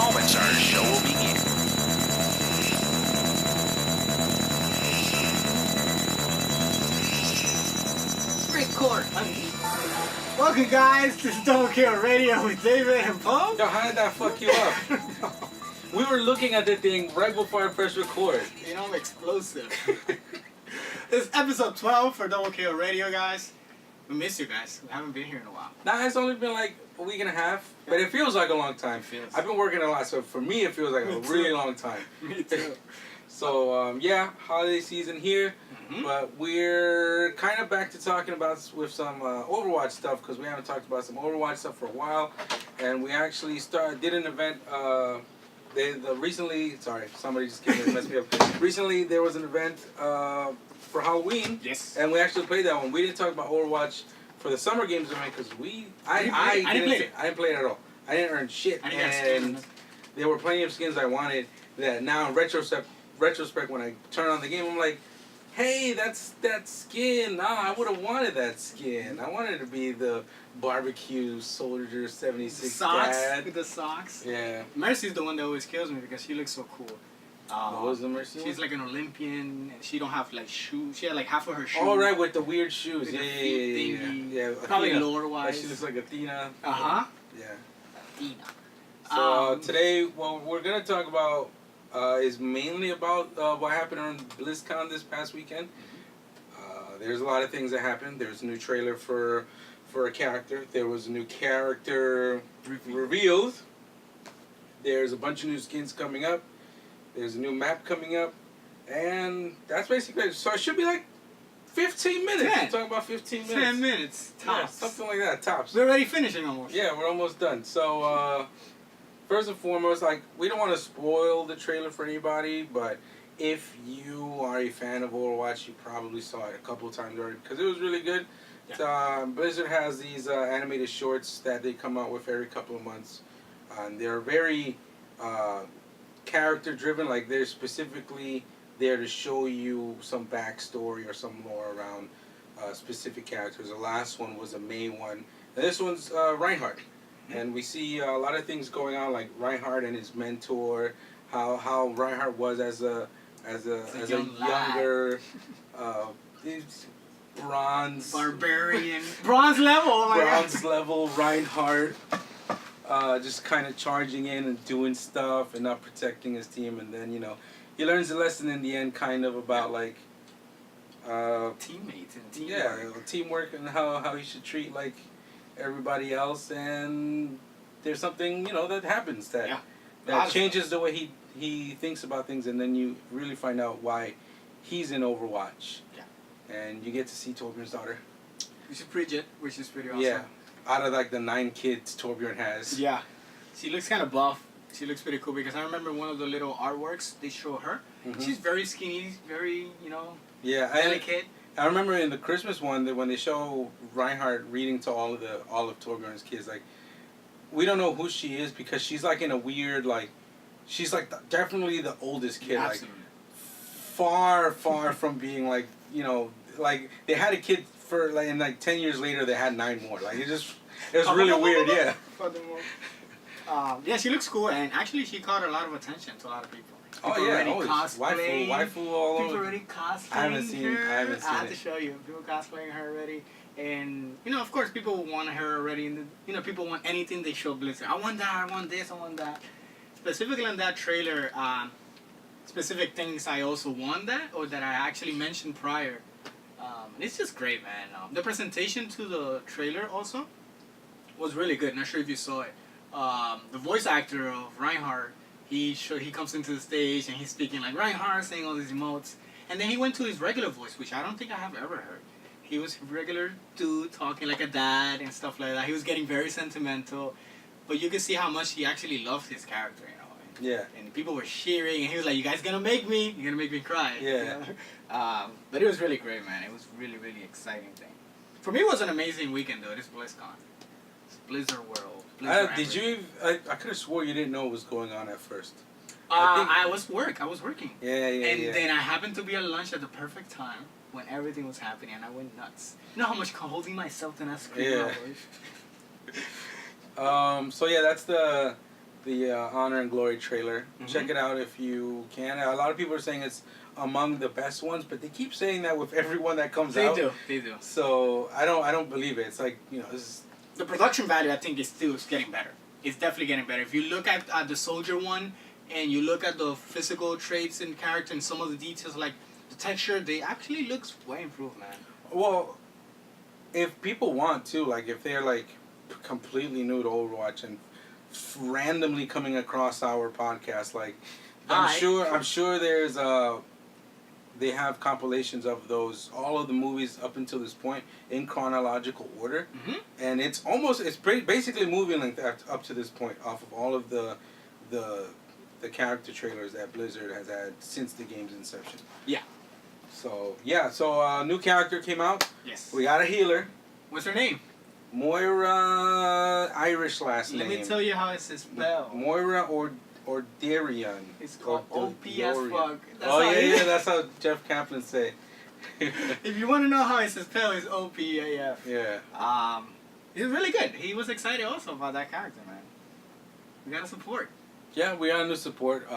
moments, our show will begin. Record. Welcome, guys, to Don't Kill Radio with David and Paul. Yo, how did that fuck you up? We were looking at the thing right before I pressed record. You know, I'm explosive. This is episode 12 for Double Kill Radio, guys. We miss you guys. We haven't been here in a while. Nah, it's only been like a week and a half, but it feels like a long time. I've been working a lot, so for me it feels like a really long time. Me too. So, yeah, holiday season here, but we're kind of back to talking about with some Overwatch stuff because we haven't talked about some Overwatch stuff for a while, and we actually did an event. Recently, sorry, somebody just came and messed me up. Recently, there was an event for Halloween. Yes. And we actually played that one. We didn't talk about Overwatch for the Summer Games event because I didn't play it at all. I didn't earn shit. And there were plenty of skins I wanted that now in retrospect, when I turn on the game, I'm like, hey, that's that skin. Nah, I would have wanted that skin. I wanted to be the barbecue soldier 76 socks dad. with the socks. Yeah. Mercy's the one that always kills me because she looks so cool. What was the Mercy? She's like an Olympian, and she don't have like shoes. She had like half of her shoes. Oh, right, with the weird shoes. With Yeah. Probably Athena. lore-wise. She looks like Athena. Uh-huh. Yeah. Athena. So today, what we're going to talk about is mainly about what happened on BlizzCon this past weekend. There's a lot of things that happened. There's a new trailer for a character. There was a new character revealed. There's a bunch of new skins coming up. There's a new map coming up. And that's basically it. So it should be like 15 minutes. We're talking about 15 minutes. 10 minutes. Tops. Yeah, something like that, tops. We're already finishing almost. Yeah, we're almost done. So, first and foremost, like, we don't want to spoil the trailer for anybody, but if you are a fan of Overwatch, you probably saw it a couple of times already because it was really good. Yeah. Blizzard has these animated shorts that they come out with every couple of months. And they're very character driven, like they're specifically there to show you some backstory or some lore around specific characters. The last one was a May one. And this one's Reinhardt. And we see a lot of things going on, like Reinhardt and his mentor, how Reinhardt was as a younger bronze barbarian bronze level. Oh my bronze God. level Reinhardt, just kind of charging in and doing stuff and not protecting his team, and then he learns a lesson in the end, kind of about like teammates and teamwork. Teamwork and how he should treat like everybody else, and there's something that happens that changes the way he thinks about things, and then you really find out why he's in Overwatch. And you get to see Torbjorn's daughter. You should Bridget, which is pretty awesome. Yeah, out of like the 9 kids Torbjorn has. Yeah, she looks kind of buff. She looks pretty cool because I remember one of the little artworks they show her. She's very skinny, very delicate. I remember in the Christmas one that when they show Reinhardt reading to all of Torbjorn's kids, like, we don't know who she is because she's like in a weird, like, she's like definitely the oldest kid, yeah, like far from being like like they had a kid for like, and like 10 years later they had 9 more. Like it was really weird, yeah. Yeah, she looks cool, and actually she caught a lot of attention to a lot of people. People waifu all over. People already cosplaying her. I haven't seen it. I have to show you. People cosplaying her already. And, of course, people want her already. And, people want anything they show Blizzard. I want that, I want this, I want that. Specifically in that trailer, specific things I also want that, or that I actually mentioned prior. It's just great, man. The presentation to the trailer also was really good. Not sure if you saw it. The voice actor of Reinhardt, he comes into the stage and he's speaking like Reinhardt, saying all these emotes. And then he went to his regular voice, which I don't think I have ever heard. He was a regular dude talking like a dad and stuff like that. He was getting very sentimental. But you could see how much he actually loved his character, And, yeah. And people were cheering, and he was like, "You guys gonna make me? You're gonna make me cry." Yeah. But it was really great, man. It was really, really exciting thing. For me, it was an amazing weekend, though. This BlizzCon. It's Blizzard World. I could have swore you didn't know what was going on at first. I was working. Yeah. And then I happened to be at lunch at the perfect time when everything was happening, and I went nuts. You know how much holding myself to that screen So yeah, that's the the Honor and Glory trailer. Check it out if you can. A lot of people are saying it's among the best ones, but they keep saying that with every one that comes out. They do. So I don't believe it. It's like, this is... The production value, I think, is getting better. It's definitely getting better. If you look at the Soldier one, and you look at the physical traits and character and some of the details, like the texture, they actually looks way improved, man. Well, if people want to, like, if they're like completely new to Overwatch and randomly coming across our podcast, like, I'm sure there's they have compilations of all of the movies up until this point in chronological order, and it's basically movie length up to this point off of all of the character trailers that Blizzard has had since the game's inception. Yeah. So a new character came out. Yes. We got a healer. What's her name? Moira, Irish last name. Let me tell you how it's spelled. Moira or Darian. It's called OP as fuck. That's how Jeff Kaplan say. If you want to know how it's spelled, it's OPAF. Yeah. He's really good. He was excited also about that character, man. We gotta support. Yeah, we got a new support.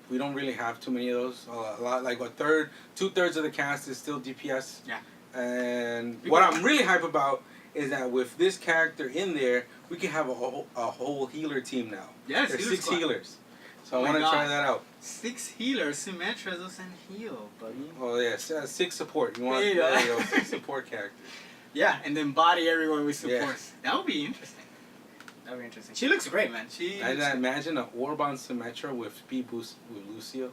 We don't really have too many of those. A lot, like 2/3 of the cast is still DPS. Yeah. And what I'm really hype about is that with this character in there, we can have a whole healer team now. Yes, there's 6 healers. So I my want to try that out. 6 healers. Symmetra doesn't heal, buddy. Oh yeah, 6 support. You want 6 support characters. Yeah, and then body everyone with support. Yeah. That would be interesting. She looks great, man. I imagine an orb on Symmetra with speed boost with Lucio,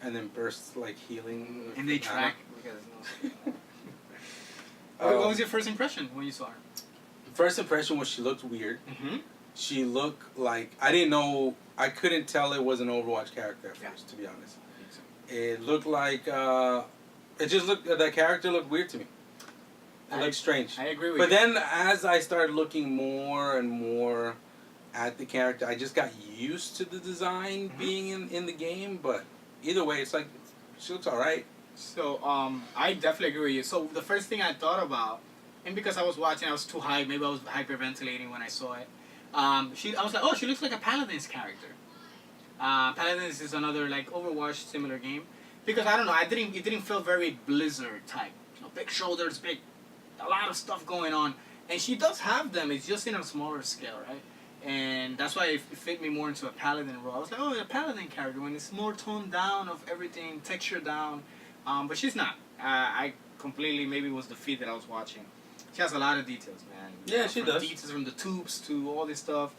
and then bursts like healing. And they track. What was your first impression when you saw her? First impression was she looked weird. She looked like I couldn't tell it was an Overwatch character at first, to be honest. It looked like that character looked weird to me. It looked strange. I agree with you. But then as I started looking more and more at the character, I just got used to the design being in the game. But either way, it's like she looks alright. So I definitely agree with you. So the first thing I thought about, and because I was watching, I was too hyped. Maybe I was hyperventilating when I saw it. I was like, oh, she looks like a Paladin's character. Paladins is another like Overwatch similar game, because I don't know, it didn't feel very Blizzard type. Big shoulders, a lot of stuff going on, and she does have them. It's just in a smaller scale, right? And that's why it fit me more into a Paladin role. I was like, oh, a Paladin character when it's more toned down of everything, texture down. But she's not. I completely, maybe it was the feed that I was watching. She has a lot of details, man. Yeah, she does. Details from the tubes to all this stuff.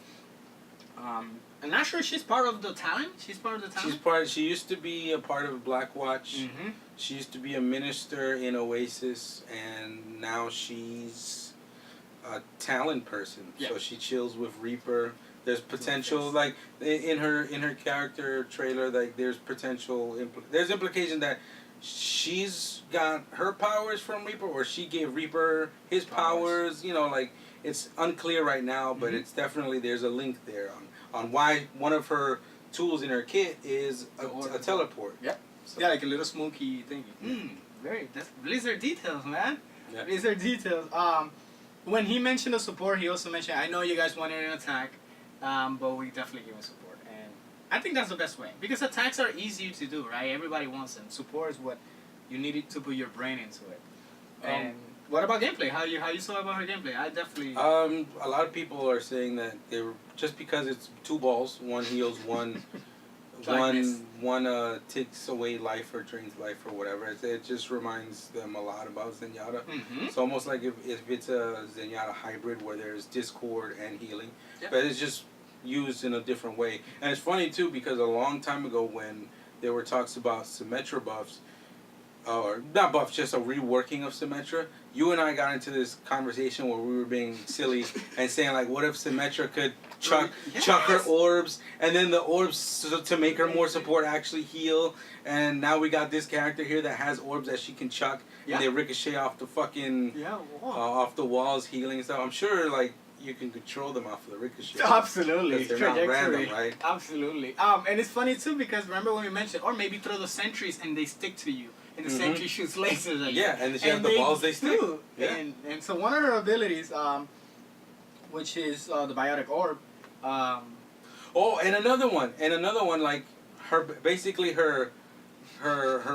I'm not sure she's part of the talent. She's part of the talent. She used to be a part of Blackwatch. She used to be a minister in Oasis, and now she's a talent person. Yeah. So she chills with Reaper. There's potential, like in her character trailer, like there's potential. There's implication that she's got her powers from Reaper, or she gave Reaper his powers. Like it's unclear right now, but it's definitely there's a link there on why one of her tools in her kit is a teleport. Yep. So. Yeah, like a little smoky thing. That's Blizzard details, man. Yeah. Blizzard details. When he mentioned the support, he also mentioned, I know you guys wanted an attack, but we definitely give him support. And I think that's the best way, because attacks are easier to do, right? Everybody wants them. Support is what you needed to put your brain into it. And what about gameplay? How you saw about her gameplay? I definitely. A lot of people are saying that they were just because it's 2 balls, one heals, one takes away life or drains life or whatever. It just reminds them a lot about Zenyatta. It's almost like if it's a Zenyatta hybrid where there's discord and healing, but it's just used in a different way. And it's funny too, because a long time ago when there were talks about Symmetra buffs, or not buffs, just a reworking of Symmetra, you and I got into this conversation where we were being silly and saying like, what if Symmetra could chuck her orbs, and then the orbs to make her more support actually heal, and now we got this character here that has orbs that she can chuck, and they ricochet off the fucking off the walls, healing and stuff. I'm sure like you can control them off of the ricochet. Absolutely. They're not random, right? Absolutely. And it's funny too, because remember when we mentioned, or maybe throw the sentries and they stick to you. And the sentry shoots lasers at you. Yeah, and she has the balls they stick. Yeah. And so one of her abilities, which is the biotic orb. Oh, and another one, like basically her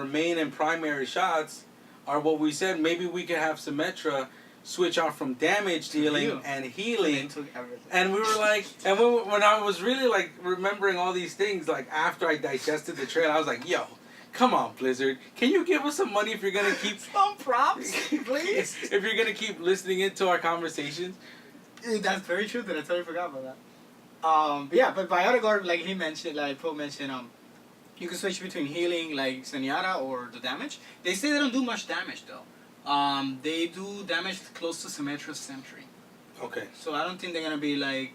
main and primary shots are what we said. Maybe we could have Symmetra switch out from damage dealing and healing. And we were like, and when I was really like remembering all these things, like after I digested the trailer, I was like, yo, come on, Blizzard, can you give us some money if you're gonna keep some props, please? If you're gonna keep listening into our conversations. That's very true. That I totally forgot about that. Yeah, but Biotic Orb, like he mentioned, like Poe mentioned, you can switch between healing, like Zenyatta, or the damage. They say they don't do much damage though. They do damage close to Symmetra's Sentry. Okay. So I don't think they're gonna be like,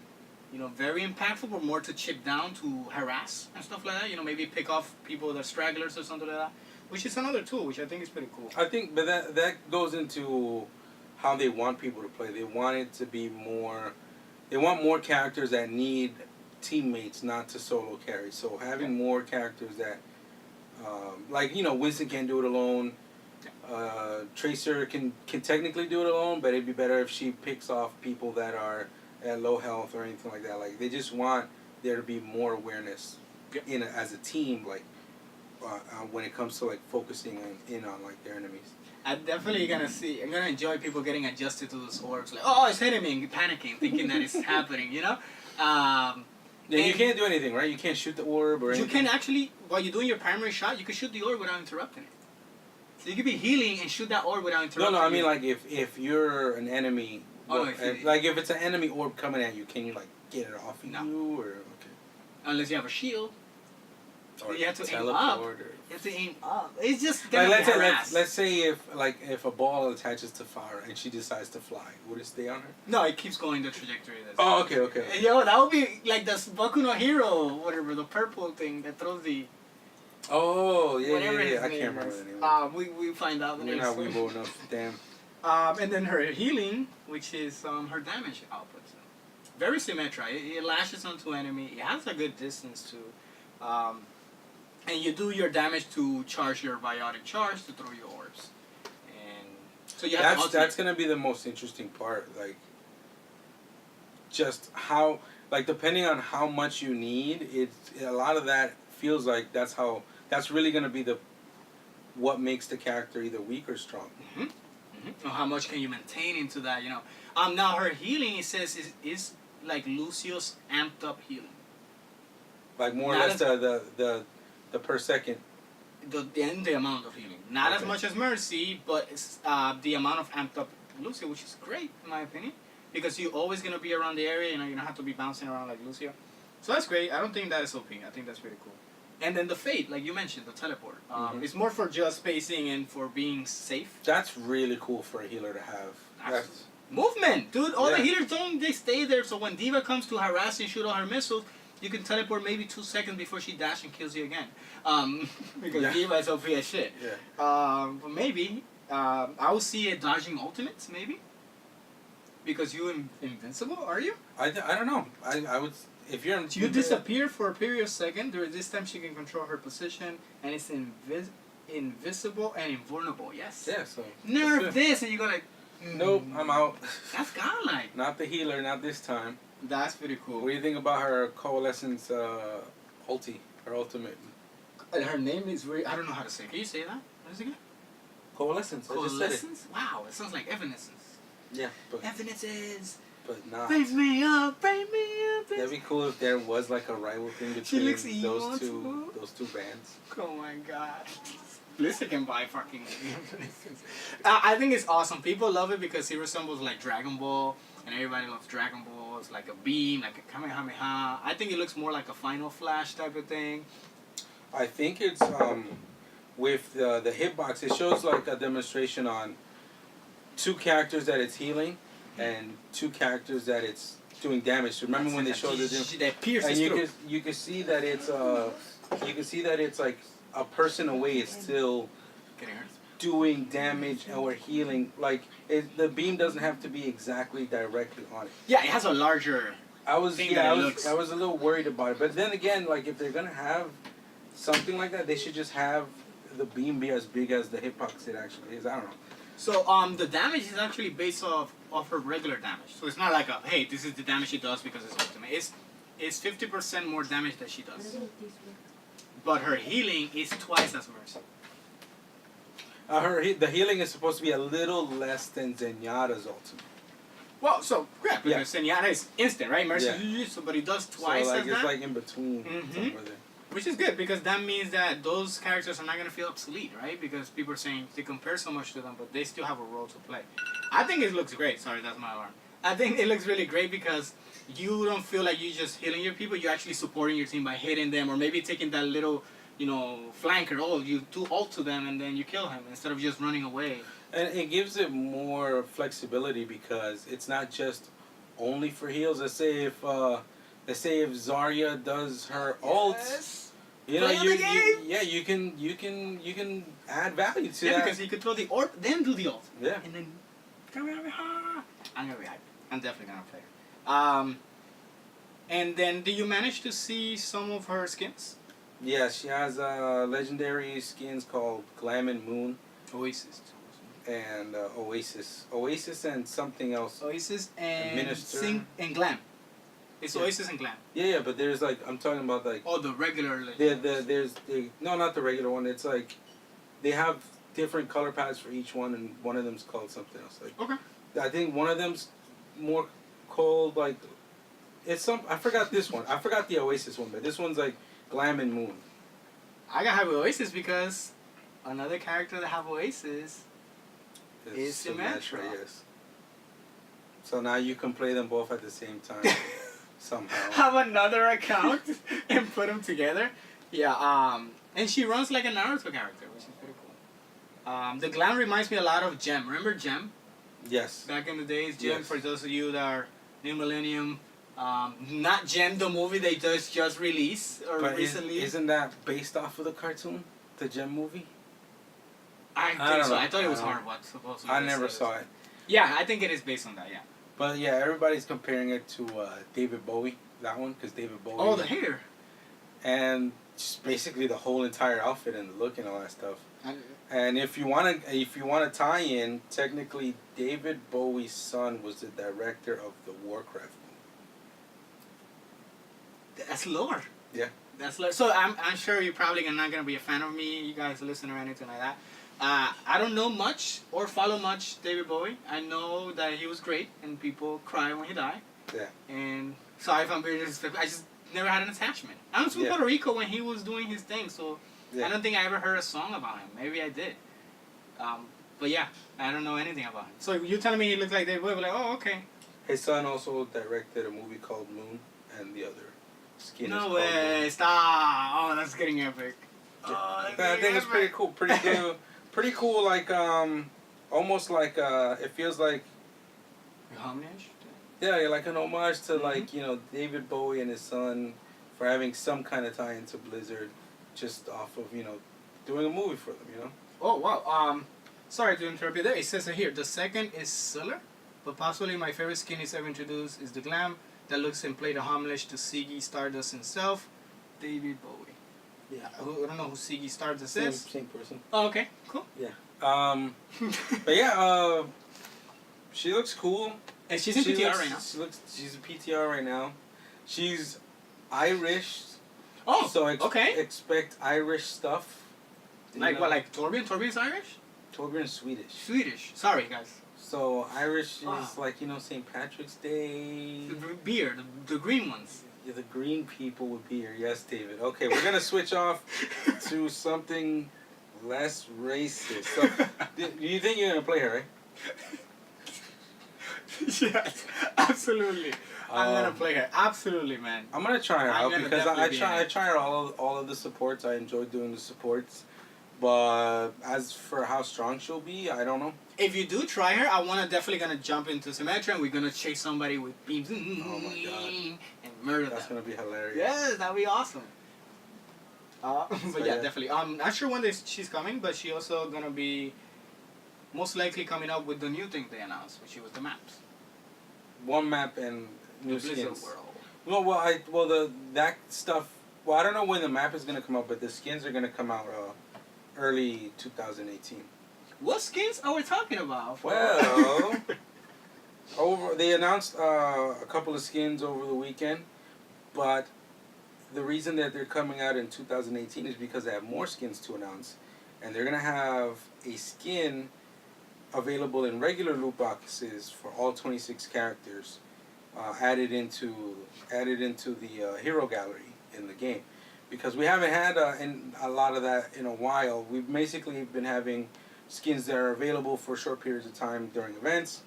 very impactful, but more to chip down, to harass and stuff like that. Maybe pick off people that are stragglers or something like that. Which is another tool, which I think is pretty cool. I think, but that goes into how they want people to play. They want it to be more. They want more characters that need teammates, not to solo carry. So having more characters that, like Winston can't do it alone. Tracer can technically do it alone, but it'd be better if she picks off people that are at low health or anything like that. Like they just want there to be more awareness as a team, like when it comes to like focusing in on like their enemies. I'm definitely gonna enjoy people getting adjusted to those orbs. Like, oh, it's hitting me, and panicking, thinking that it's happening. Yeah, you can't do anything, right? You can't shoot the orb or anything. You can actually, while you're doing your primary shot, you can shoot the orb without interrupting it. So you could be healing and shoot that orb without interrupting. No, I mean like if you're an enemy, like if it's an enemy orb coming at you, can you like get it off of you or okay? Unless you have a shield. Or you have to aim up. You have to aim up. It's just like, let's say if a ball attaches to Farah and she decides to fly, would it stay on her? No, it keeps going the trajectory. Oh, okay. Yo, that would be like the Boku no Hero, whatever, the purple thing that throws the. Oh yeah. I can't remember the name. We find out the name. We're not weeble enough. Damn. And then her healing, which is her damage output. Very Symmetra. It lashes onto enemy. It has a good distance too. And you do your damage to charge your biotic charge to throw your orbs. And so you have that's gonna be the most interesting part, like just how, like depending on how much you need, a lot of that feels like that's really gonna be what makes the character either weak or strong. Or how much can you maintain into that, now her healing, it says, is like Lucio's amped up healing. Like more or less the per second. The amount of healing. Not as much as Mercy, but it's, the amount of amped up Lucio, which is great in my opinion. Because you're always going to be around the area, you don't have to be bouncing around like Lucio. So that's great. I don't think that is OP. I think that's pretty cool. And then the Fate, like you mentioned, the teleport. It's more for just spacing and for being safe. That's really cool for a healer to have. That's movement, dude. All the healers they stay there. So when D.Va comes to harass and shoot all her missiles, you can teleport maybe 2 seconds before she dashes and kills you again. Because D.Va is OP as shit. Yeah. But maybe I will see it dodging ultimates, maybe. Because you invincible, are you? I don't know. I would. If you're on you disappear for a period of second. During this time, she can control her position, and it's invisible and invulnerable. Yes. Yeah. So nerf this, and you go like. Nope, I'm out. That's godlike. Not the healer, not this time. That's pretty cool. What do you think about her coalescence ulti, her ultimate? Her name is very. I don't know how to say it. Can you say that? What is it again? Coalescence. Coalescence? Wow, it sounds like evanescence. Yeah, but evanescence. But not. Bring me up, bring me up. That'd be cool if there was like a rival thing between those two bands. Oh my god. Blizzard can buy fucking I think it's awesome. People love it because he resembles like Dragon Ball, and everybody loves Dragon Ball. It's like a beam, like a Kamehameha. I think it looks more like a Final Flash type of thing. I think it's with the hitbox, it shows like a demonstration on 2 characters that it's healing and 2 characters that it's doing damage. So remember when they showed the difference? And you can see that it's like a person away is still doing damage or healing. Like the beam doesn't have to be exactly directly on it. Yeah, it has a larger. I was a little worried about it, but then again, like if they're gonna have something like that, they should just have the beam be as big as the hitbox it actually is. I don't know. So the damage is actually based off her regular damage. So it's not like hey, this is the damage it does because it's ultimate. It's is 50% more damage that she does. But her healing is twice as Mercy. The healing is supposed to be a little less than Zenyatta's ultimate. Well, so, yeah, because Zenyatta is instant, right? Mercy, but he does twice so, like, as it's that. like in between. Mm-hmm. Which is good, because that means that those characters are not going to feel obsolete, right? Because people are saying they compare so much to them, but they still have a role to play. I think it looks great. Sorry, that's my alarm. I think it looks really great because you don't feel like you're just healing your people. You're actually supporting your team by hitting them, or maybe taking that little, flanker. Oh, you do ult to them and then you kill him instead of just running away. And it gives it more flexibility because it's not just only for heals. Let's say if Zarya does her ults, you can add value to that. Because he could throw the orb, then do the ult. Yeah. And then I'm gonna be hyped. I'm definitely gonna play her. And then, do you manage to see some of her skins? Yeah, she has legendary skins called Glam and Moon. Oasis. And Oasis and something else. Oasis and Minister. and Glam. It's Oasis and Glam. Yeah, but there's I'm talking about the regular. No, not the regular one. It's they have different color palettes for each one, and one of them's called something else. Okay. I think one of them's more called I forgot this one. I forgot the Oasis one, but this one's Glam and Moon. I gotta have Oasis because another character that have Oasis is Symmetra. Yes. So now you can play them both at the same time somehow. Have another account and put them together. Yeah. And she runs like a Naruto character, which is pretty cool. The Glam reminds me a lot of Gem. Remember Gem? Yes. Back in the days, Gem. Yes. For those of you that are New Millennium. Not Gem, the movie they just released recently. Isn't that based off of the cartoon, the Gem movie? I think so. I thought it was horrible. I never saw it. Yeah, I think it is based on that. Yeah. But yeah, everybody's comparing it to David Bowie. That one, because David Bowie. Oh, the hair. And just basically the whole entire outfit and the look and all that stuff. And if you want to tie in, technically David Bowie's son was the director of the Warcraft movie. That's lore. Yeah. That's lore. So I'm sure you're probably not gonna be a fan of me, you guys listen or anything like that. I don't know much or follow much David Bowie. I know that he was great and people cry when he died. Yeah. And sorry if I'm being disrespectful. I just never had an attachment. I was from Puerto Rico when he was doing his thing, so I don't think I ever heard a song about him. Maybe I did. But yeah, I don't know anything about him. So you're telling me he looks like David Bowie? Like, oh, okay. His son also directed a movie called Moon, and the other skin. No way! Stop! Oh, that's getting epic. Oh, I think it's pretty cool. Pretty cool. Pretty cool. Almost it feels like. Homage. Yeah, like an homage to David Bowie and his son for having some kind of tie into Blizzard, just off of doing a movie for them. Oh wow. Sorry to interrupt you there. It says it here. The second is Siller, but possibly my favorite skin he's ever introduced is the Glam that looks and played a homage to Ziggy Stardust himself, David Bowie. Yeah, I don't know who Ziggy Stardust is. Same person. Oh, okay, cool. Yeah. But yeah, she looks cool. And she's in PTR right now. She's in PTR right now. She's Irish. Oh, so okay. Expect Irish stuff. Like what? Like Torbjorn? Torbjorn's Irish? Torbjorn's Swedish. Swedish. Sorry, guys. So Irish is St. Patrick's Day. The beer, the green ones. Yeah, the green people with beer. Yes, David. Okay, we're gonna switch off to something less racist. So, do you think you're gonna play her, right? Yes, absolutely. I'm gonna play her. Absolutely, man. I'm gonna try her out because I try her all of the supports. I enjoy doing the supports. But as for how strong she'll be, I don't know. If you do try her, I wanna definitely gonna jump into Symmetra and we're gonna chase somebody with beams. Oh my god. And murder them. That's gonna be hilarious. Yes, that'd be awesome. But yeah, definitely. I'm not sure when she's coming, but she also gonna be most likely coming up with the new thing they announced, which was the maps. One map and new the skins. World. That stuff. Well, I don't know when the map is gonna come out, but the skins are gonna come out early 2018. What skins are we talking about? Well, they announced a couple of skins over the weekend, but the reason that they're coming out in 2018 is because they have more skins to announce, and they're gonna have a skin available in regular loot boxes for all 26 characters, added into the hero gallery in the game, because we haven't had in a lot of that in a while. We've basically been having skins that are available for short periods of time during events,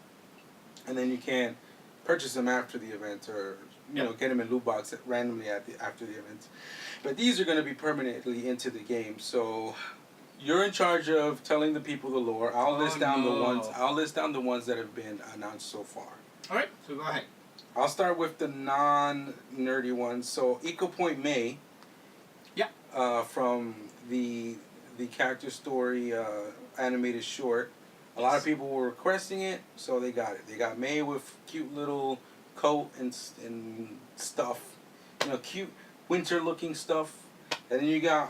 and then you can purchase them after the event, or get them in loot box randomly after the event. But these are going to be permanently into the game, so you're in charge of telling the people the lore. I'll list down the ones that have been announced so far. All right, so go ahead. I'll start with the non-nerdy ones. So Eco Point May. Yeah. From the character story animated short. A lot of people were requesting it, so they got it. They got May with cute little coat and stuff, cute winter looking stuff. And then you got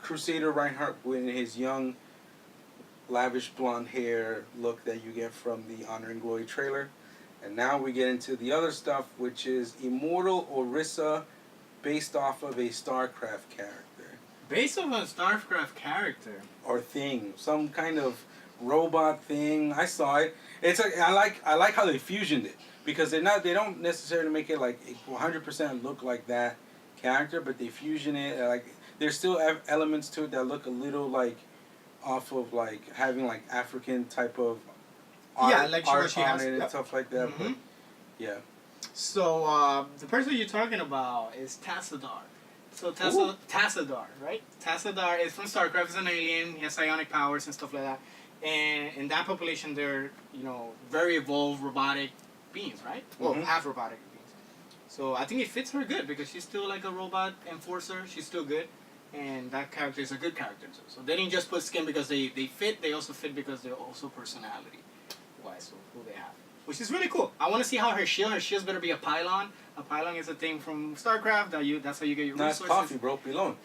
Crusader Reinhardt with his young, lavish blonde hair look that you get from the Honor and Glory trailer. And now we get into the other stuff, which is Immortal Orisa, based off of a StarCraft character. Based off a StarCraft character? Or thing. Some kind of robot thing. I saw it. It's like I like how they fusioned it, because they don't necessarily make it like 100% look like that character, but they fusion it. Like there's still elements to it that look a little like off of like having like African type of art, like art she on has, it and stuff like that. Mm-hmm. But yeah. So the person you're talking about is Tassadar. So Tassadar, right? Tassadar is from StarCraft. He's an alien. He has psionic powers and stuff like that. And in that population, they're very evolved robotic beings, right? Well, half robotic beings. So I think it fits her good, because she's still like a robot enforcer. She's still good, and that character is a good character too. So they didn't just put skin because they fit. They also fit because they're also personality wise. So who they have, which is really cool. I want to see how her shield's better be a pylon. A pylon is a thing from StarCraft that's how you get your resources. That's coffee, bro. Pilon.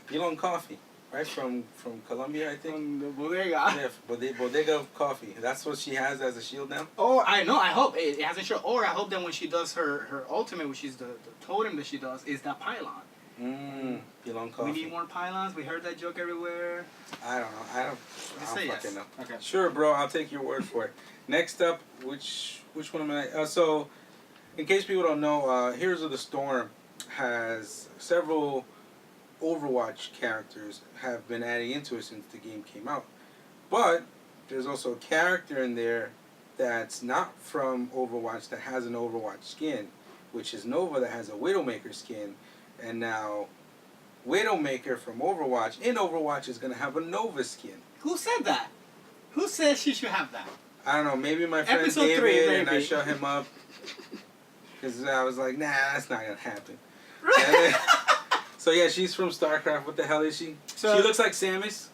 Pilon coffee. Right, from Colombia, I think. From the bodega. Yeah, bodega coffee. That's what she has as a shield now? Oh, I know. I hope. It hasn't shown. Or I hope that when she does her ultimate, which is the totem that she does, is that pylon. Pilon coffee. We need more pylons. We heard that joke everywhere. I don't know. I don't fucking know. Okay. Sure, bro. I'll take your word for it. Next up, which one am I? So, in case people don't know, Heroes of the Storm has several Overwatch characters have been added into it since the game came out. But there's also a character in there that's not from Overwatch that has an Overwatch skin, which is Nova, that has a Widowmaker skin. And now Widowmaker from Overwatch in Overwatch is going to have a Nova skin. Who said that? Who said she should have that? I don't know. Maybe my friend Episode David 3, maybe. And I shut him up. Because I was like, nah, that's not going to happen. So yeah, she's from StarCraft. What the hell is she? So, she looks like Samus.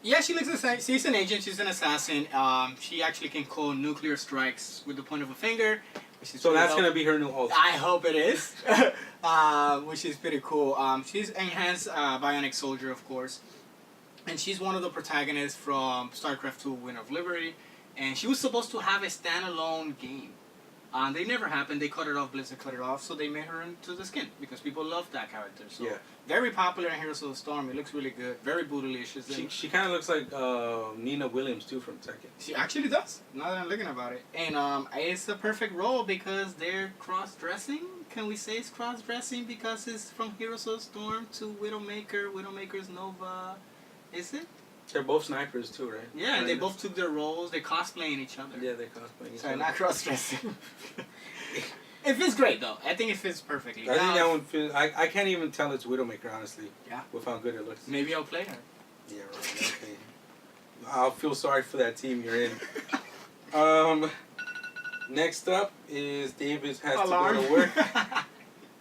Yeah, she looks like she's an agent. She's an assassin. She actually can call nuclear strikes with the point of a finger. So that's going to be her new ult. I hope it is. Which is pretty cool. She's enhanced bionic soldier, of course. And she's one of the protagonists from StarCraft 2 Win of Liberty. And she was supposed to have a standalone game. They never happened. They cut it off. Blizzard cut it off. So they made her into the skin, because people love that character. So yeah. Very popular in Heroes of the Storm. It looks really good. Very bootylicious. She kind of looks like Nina Williams too from Tekken. She actually does, now that I'm looking about it. And it's the perfect role because they're cross-dressing. Can we say it's cross-dressing because it's from Heroes of the Storm to Widowmaker? Widowmaker's Nova. Is it? They're both snipers too, right? Yeah, and they both took their roles. They're cosplaying each other. Yeah, they're cosplaying each So other. not cross-dressing. It fits great, though. I think it fits perfectly. I think that one fits. I can't even tell it's Widowmaker, honestly. Yeah. With how good it looks. Maybe I'll play her. Yeah, right. Okay. I'll feel sorry for that team you're in. Next up is David has Alarm. to go to work.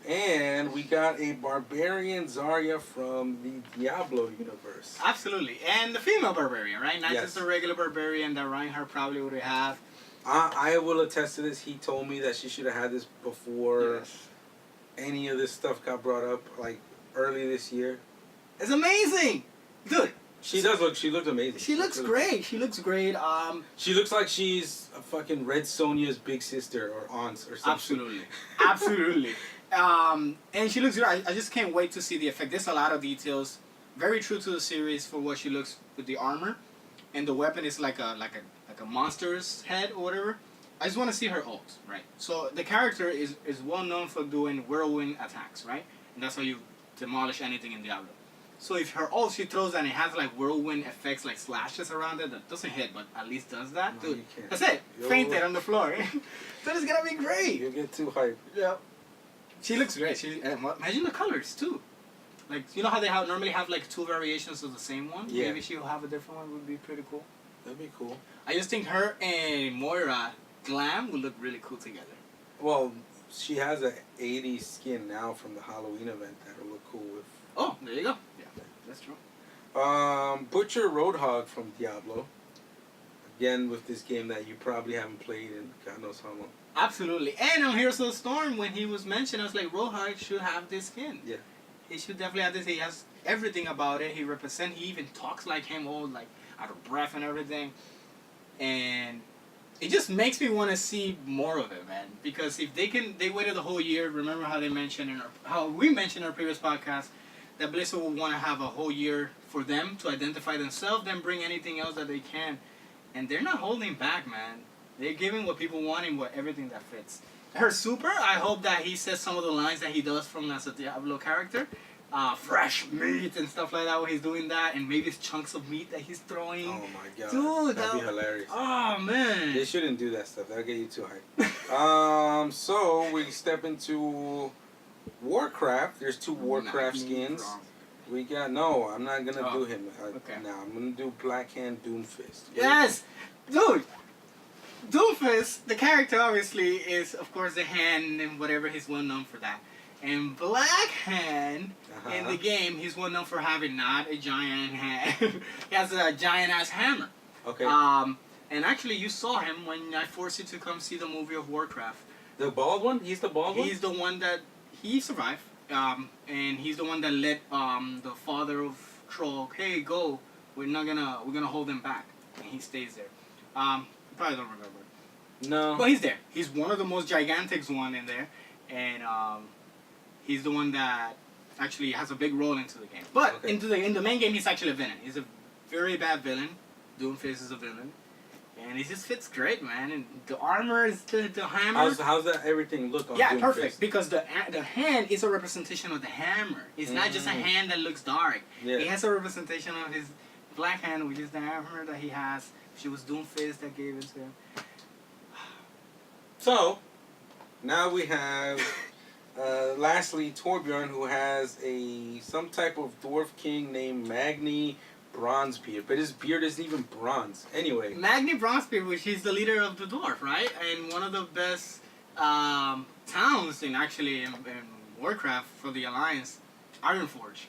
And we got a Barbarian Zarya from the Diablo universe. Absolutely. And the female Barbarian, right? Not Yes. just the regular Barbarian that Reinhardt probably would have. I will attest to this. He told me that she should have had this before any of this stuff got brought up, like early this year. It's amazing! Dude, She does look. She looks amazing. She looks great. She looks great. She looks like she's a fucking Red Sonja's big sister or aunt or something. Absolutely, absolutely. And she looks great. I just can't wait to see the effect. There's a lot of details. Very true to the series for what she looks with the armor, and the weapon is like a monster's head or whatever. I just want to see her ult, right? So the character is well known for doing whirlwind attacks, right? And that's how you demolish anything in Diablo. So if her ult, she throws and it has like whirlwind effects, like slashes around it that doesn't hit, but at least does that. No, Dude, you can't. that's it. Fainted on the floor. That is gonna be great. You get too hyped. Yeah. She looks great. Imagine the colors too. Like, you know how they normally have like 2 variations of the same one? Yeah. Maybe she'll have a different one. Would be pretty cool. That'd be cool. I just think her and Moira glam would look really cool together. Well, she has a 80s skin now from the Halloween event that'll look cool with. Oh, there you go. Yeah, that's true. Butcher Roadhog from Diablo. Again, with this game that you probably haven't played in God knows how long. Absolutely. And on Heroes of the Storm, when he was mentioned, I was like, Roadhog should have this skin. Yeah. He should definitely have this. He has everything about it. He even talks like him, all like out of breath and everything. And it just makes me want to see more of it, man. Because if they waited the whole year. Remember how they mentioned how we mentioned in our previous podcast that Blizzard will want to have a whole year for them to identify themselves, then bring anything else that they can, and they're not holding back, man. They're giving what people want and everything that fits. Her super, I hope that he says some of the lines that he does from as a Diablo character. Fresh meat and stuff like that when he's doing that, and maybe it's chunks of meat that he's throwing. Oh my god. Dude, that'd be hilarious. Oh man. They shouldn't do that stuff. That'll get you too hyped. So we step into Warcraft. There's 2 Warcraft skins. We got I'm not gonna do him. Okay. No, I'm gonna do Blackhand Doomfist. Yes, dude. Doomfist, the character obviously is of course the hand and whatever he's well known for that. And Blackhand in the game, he's well known for having not a giant hand. He has a giant ass hammer. Okay. And actually, you saw him when I forced you to come see the movie of Warcraft. The bald one? He's the bald one? He's the one that he survived. And he's the one that let the father of Troll, hey, go. We're gonna hold him back, and he stays there. You probably don't remember. No. But he's there. He's one of the most gigantic one in there, and he's the one that actually has a big role into the game. But in the main game, he's actually a villain. He's a very bad villain. Doomfist is a villain, and he just fits great, man. And the armor is the hammer. How's that everything look on Yeah, Doomfist? perfect. Because the hand is a representation of the hammer. It's not just a hand that looks dark. Yeah. It has a representation of his black hand, which is the hammer that he has. She was Doomfist that gave it to him. So, now we have, lastly, Torbjorn, who has some type of dwarf king named Magni Bronzebeard, but his beard isn't even bronze. Anyway. Magni Bronzebeard, which is the leader of the dwarf, right? And one of the best towns in Warcraft for the Alliance, Ironforge.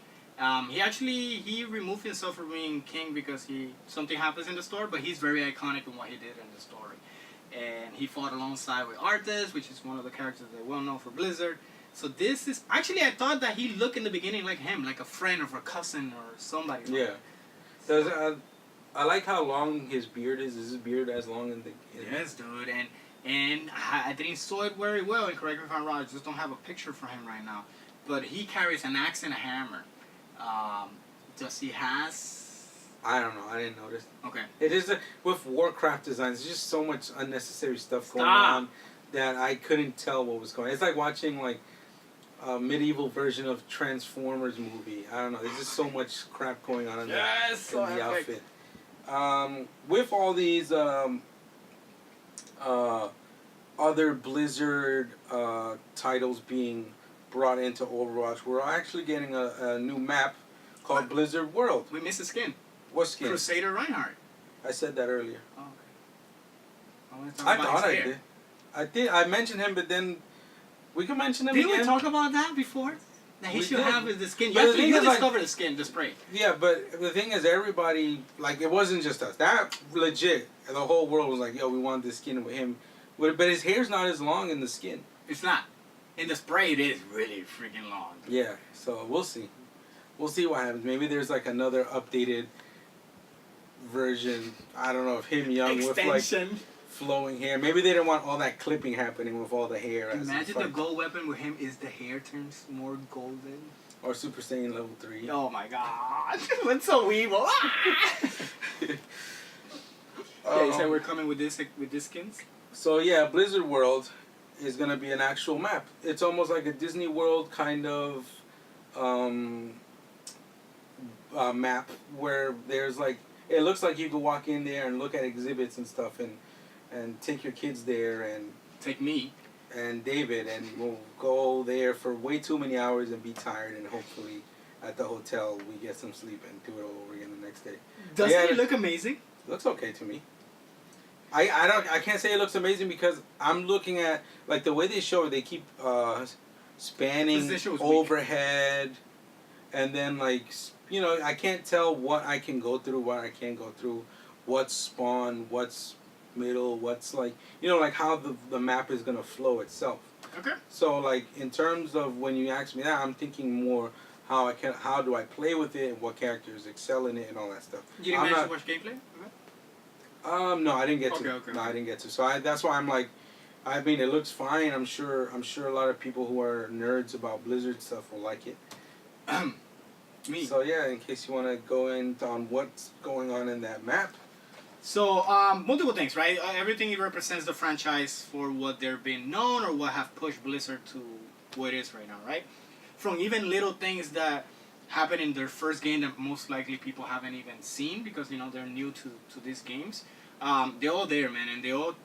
He removed himself from being king because something happens in the story, but he's very iconic in what he did in the story. And he fought alongside with Arthas, which is one of the characters that are well known for Blizzard. So this is actually, I thought that he looked in the beginning like him, like a friend or a cousin or somebody. Yeah. I like how long his beard is. Is his beard as long as the? Yes, dude, and I didn't saw it very well. And correct me if I'm wrong. I just don't have a picture for him right now. But he carries an axe and a hammer. Does he has? I don't know. I didn't notice. Okay. It is with Warcraft designs. There's just so much unnecessary stuff going on that I couldn't tell what was going on. It's like watching like a medieval version of Transformers movie. I don't know. There's just so much crap going on in the outfit. With all these other Blizzard titles being brought into Overwatch, we're actually getting a new map called Blizzard World. We missed a skin. What skin? Crusader Reinhardt. I said that earlier. Oh, okay. I thought I did. I mentioned him, but then we can mention him again. Didn't we talk about that before? That he should have the skin. You discovered the skin, the spray. Yeah, but the thing is, everybody, like, it wasn't just us. That legit, the whole world was like, yo, we want this skin with him. But his hair's not as long in the skin. It's not. In the spray, it is really freaking long. Yeah, so we'll see. We'll see what happens. Maybe there's like another updated version. I don't know, of him young with like Extension. flowing hair. Maybe they didn't want all that clipping happening with all the hair. Imagine the gold weapon with him is the hair turns more golden. Or Super Saiyan level 3. Oh my god. What's so evil? Okay, so we're coming with this skins? So yeah, Blizzard World is gonna be an actual map. It's almost like a Disney World kind of map where there's like, it looks like you could walk in there and look at exhibits and stuff and take your kids there and take me and David, and we'll go there for way too many hours and be tired, and hopefully at the hotel we get some sleep and do it all over again the next day. Doesn't it look amazing? Looks okay to me. I can't say it looks amazing because I'm looking at like the way they show it. They keep spanning overhead, and then like I can't tell what I can go through, what I can't go through, what's spawn, what's middle, what's like like how the map is gonna flow itself. Okay. So like in terms of when you ask me that, I'm thinking more how do I play with it and what characters excel in it and all that stuff. You didn't manage to watch gameplay? Okay. No, I didn't get to. Okay. No, I didn't get to. So that's why I'm like, I mean, it looks fine. I'm sure a lot of people who are nerds about Blizzard stuff will like it. Me. So yeah, in case you want to go in on what's going on in that map. So multiple things, right? Everything it represents the franchise for what they're being known or what have pushed Blizzard to what it is right now, right? From even little things that happen in their first game that most likely people haven't even seen because they're new to these games. They're all there, man, and they're all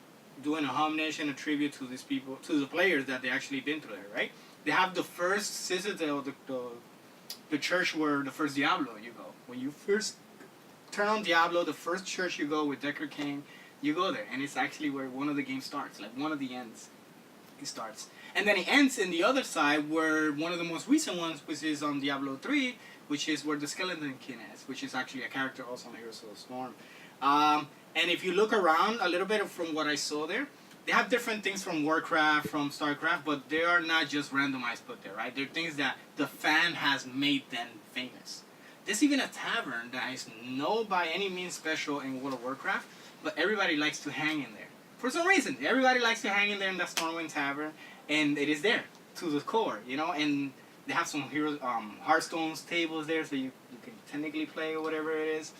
doing a homage and a tribute to these people, to the players that they actually been through there, right? They have the first citadel, the church where the first Diablo you go. When you first turn on Diablo, the first church you go with Decker King, you go there, and it's actually where one of the games starts, like one of the ends. It starts. And then it ends in the other side where one of the most recent ones, which is on Diablo 3, which is where the Skeleton King is, which is actually a character also on Heroes of the Storm. And if you look around a little bit from what I saw there, they have different things from Warcraft, from StarCraft, but they are not just randomized put there, right? They're things that the fan has made them famous. There's even a tavern that is no by any means special in World of Warcraft, but everybody likes to hang in there. For some reason, everybody likes to hang in there in that Stormwind Tavern, and it is there to the core, and they have some Hearthstone's tables there, so you can technically play or whatever it is.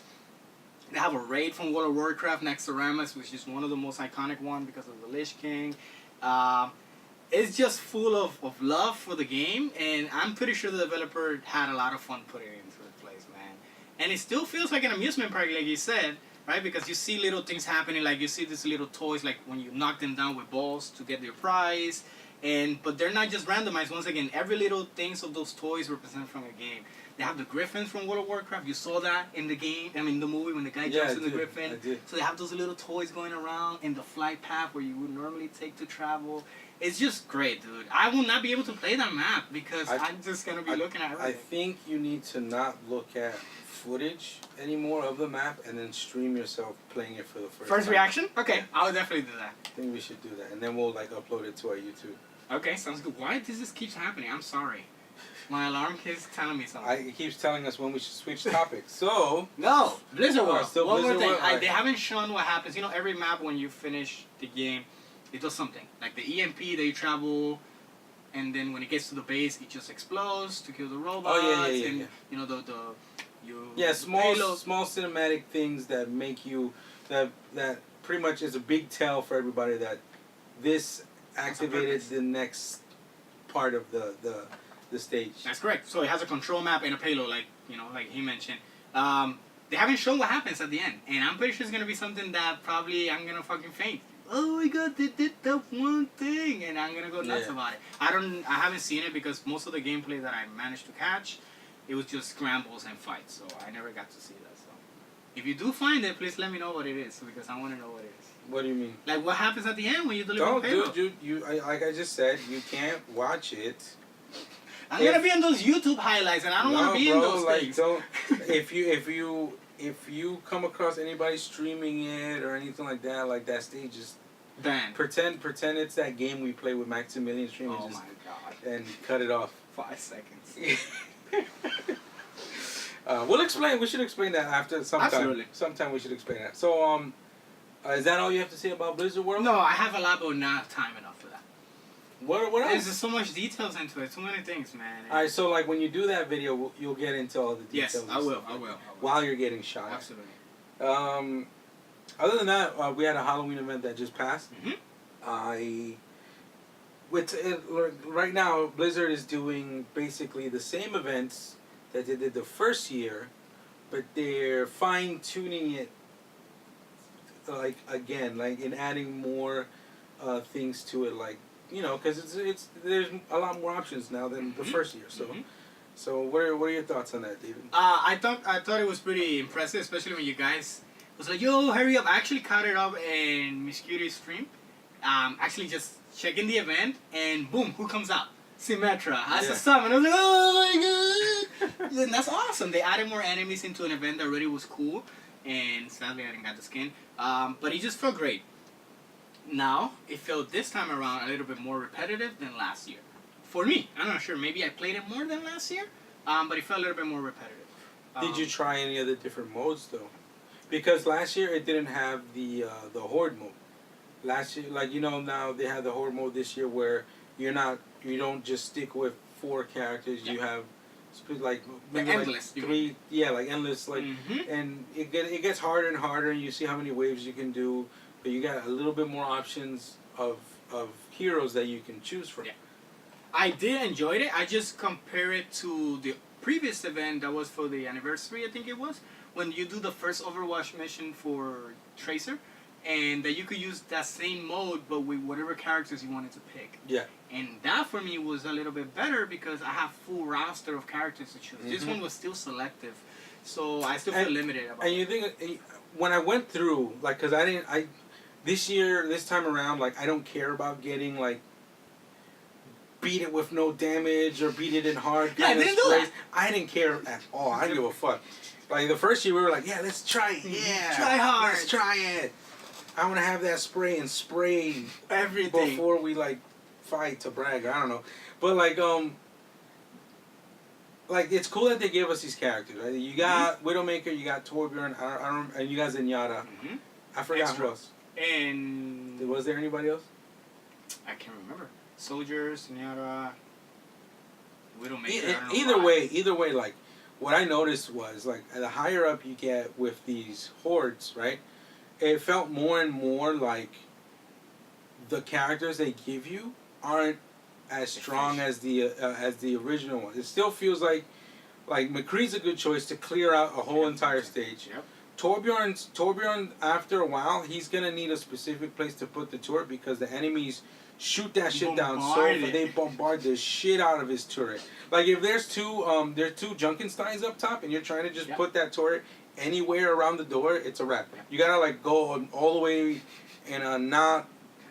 They have a raid from World of Warcraft next to Rammus, which is one of the most iconic ones because of the Lich King. It's just full of love for the game, and I'm pretty sure the developer had a lot of fun putting it into the place, man. And it still feels like an amusement park, like you said, right? Because you see little things happening, like you see these little toys, like when you knock them down with balls to get your prize. But they're not just randomized. Once again, every little things of those toys represent from a game. They have the Griffins from World of Warcraft. You saw that in the game, the movie when the guy jumps in the Griffin. I did. So they have those little toys going around in the flight path where you would normally take to travel. It's just great, dude. I will not be able to play that map because I'm just going to be looking at everything. I think you need to not look at footage anymore of the map and then stream yourself playing it for the first time. Reaction? Okay, I'll definitely do that. I think we should do that, and then we'll upload it to our YouTube. Okay, sounds good. Why does this keep happening? I'm sorry. My alarm keeps telling me something. It keeps telling us when we should switch topics. So no, Blizzard World. One more thing. World. They haven't shown what happens. Every map when you finish the game, it does something. Like the EMP, they travel, and then when it gets to the base, it just explodes to kill the robots. Oh yeah. And small cinematic things that make you that pretty much is a big tell for everybody that this activated the next part of the stage. That's correct. So it has a control map and a payload, like he mentioned. They haven't shown what happens at the end, and I'm pretty sure it's gonna be something that probably I'm gonna fucking faint. Oh my god, they did that one thing, and I'm gonna go nuts about it. I haven't seen it because most of the gameplay that I managed to catch, it was just scrambles and fights, so I never got to see that. So if you do find it, please let me know what it is because I want to know what it is. What do you mean? Like what happens at the end when you deliver the payload? Dude, like I just said, you can't watch it. I'm gonna be in those YouTube highlights, and I don't want to be in those things. If you come across anybody streaming it or anything like that stage is ban. Pretend it's that game we play with Maximilian streaming. Oh my god! And cut it off. 5 seconds. We'll explain. We should explain that after sometime. Absolutely. Sometime we should explain that. So, is that all you have to say about Blizzard World? No, I have a lot, but not time enough for that. What else? There's just so much details into it. So many things, man. All right. So, like, when you do that video, you'll get into all the details. Yes, I will. While you're getting shot. Absolutely. Other than that, we had a Halloween event that just passed. Mm-hmm. Right now, Blizzard is doing basically the same events that they did the first year, but they're fine tuning it. Like again, like in adding more things to it, like because it's there's a lot more options now than the first year. So, so what are your thoughts on that, David? I thought it was pretty impressive, especially when you guys was like, "Yo, hurry up!" I actually caught it up in Miss Cutie's stream. Actually just checking the event, and boom, who comes out? Symmetra. I saw some, and I was like, "Oh my god!" And that's awesome. They added more enemies into an event that already was cool, and sadly I didn't get the skin. But it just felt great. Now, it felt this time around a little bit more repetitive than last year. For me, I'm not sure. Maybe I played it more than last year, but it felt a little bit more repetitive. Did you try any of the different modes though? Because last year it didn't have the horde mode. Last year, like now they have the horde mode this year where you don't just stick with 4 characters. You have like maybe endless, like 3, like endless, like, and it gets harder and harder, and you see how many waves you can do, but you got a little bit more options of heroes that you can choose from. Yeah. I did enjoy it. I just compare it to the previous event that was for the anniversary, I think it was, when you do the first Overwatch mission for Tracer, and that you could use that same mode but with whatever characters you wanted to pick. Yeah. And that for me was a little bit better because I have full roster of characters to choose. This one was still selective, so I still feel limited about it. And you think, when I went through, like, because this time around, like, I don't care about getting, like, beat it with no damage or beat it in hard kind of sprays. I didn't care at all. I didn't give a fuck. Like, the first year we were like, yeah, let's try it. Yeah. Try hard. Let's try it. I want to have that spray and spray everything before we, like, fight to brag. I don't know. But, like, it's cool that they gave us these characters, right? You got Widowmaker, you got Torbjorn, and you got Zenyatta. I forgot who else. And was there anybody else? I can't remember. Soldiers, Zenyatta, Widowmaker. Either way, like, what I noticed was, like, the higher up you get with these hordes, right? It felt more and more like the characters they give you aren't as strong as the original one. It still feels like McCree's a good choice to clear out a whole entire stage. Yep. Torbjorn, after a while, he's gonna need a specific place to put the turret because the enemies shoot that shit down they bombard the shit out of his turret. Like, if there's two Junkensteins up top and you're trying to just put that turret anywhere around the door, it's a wrap. You gotta, like, go all the way in a not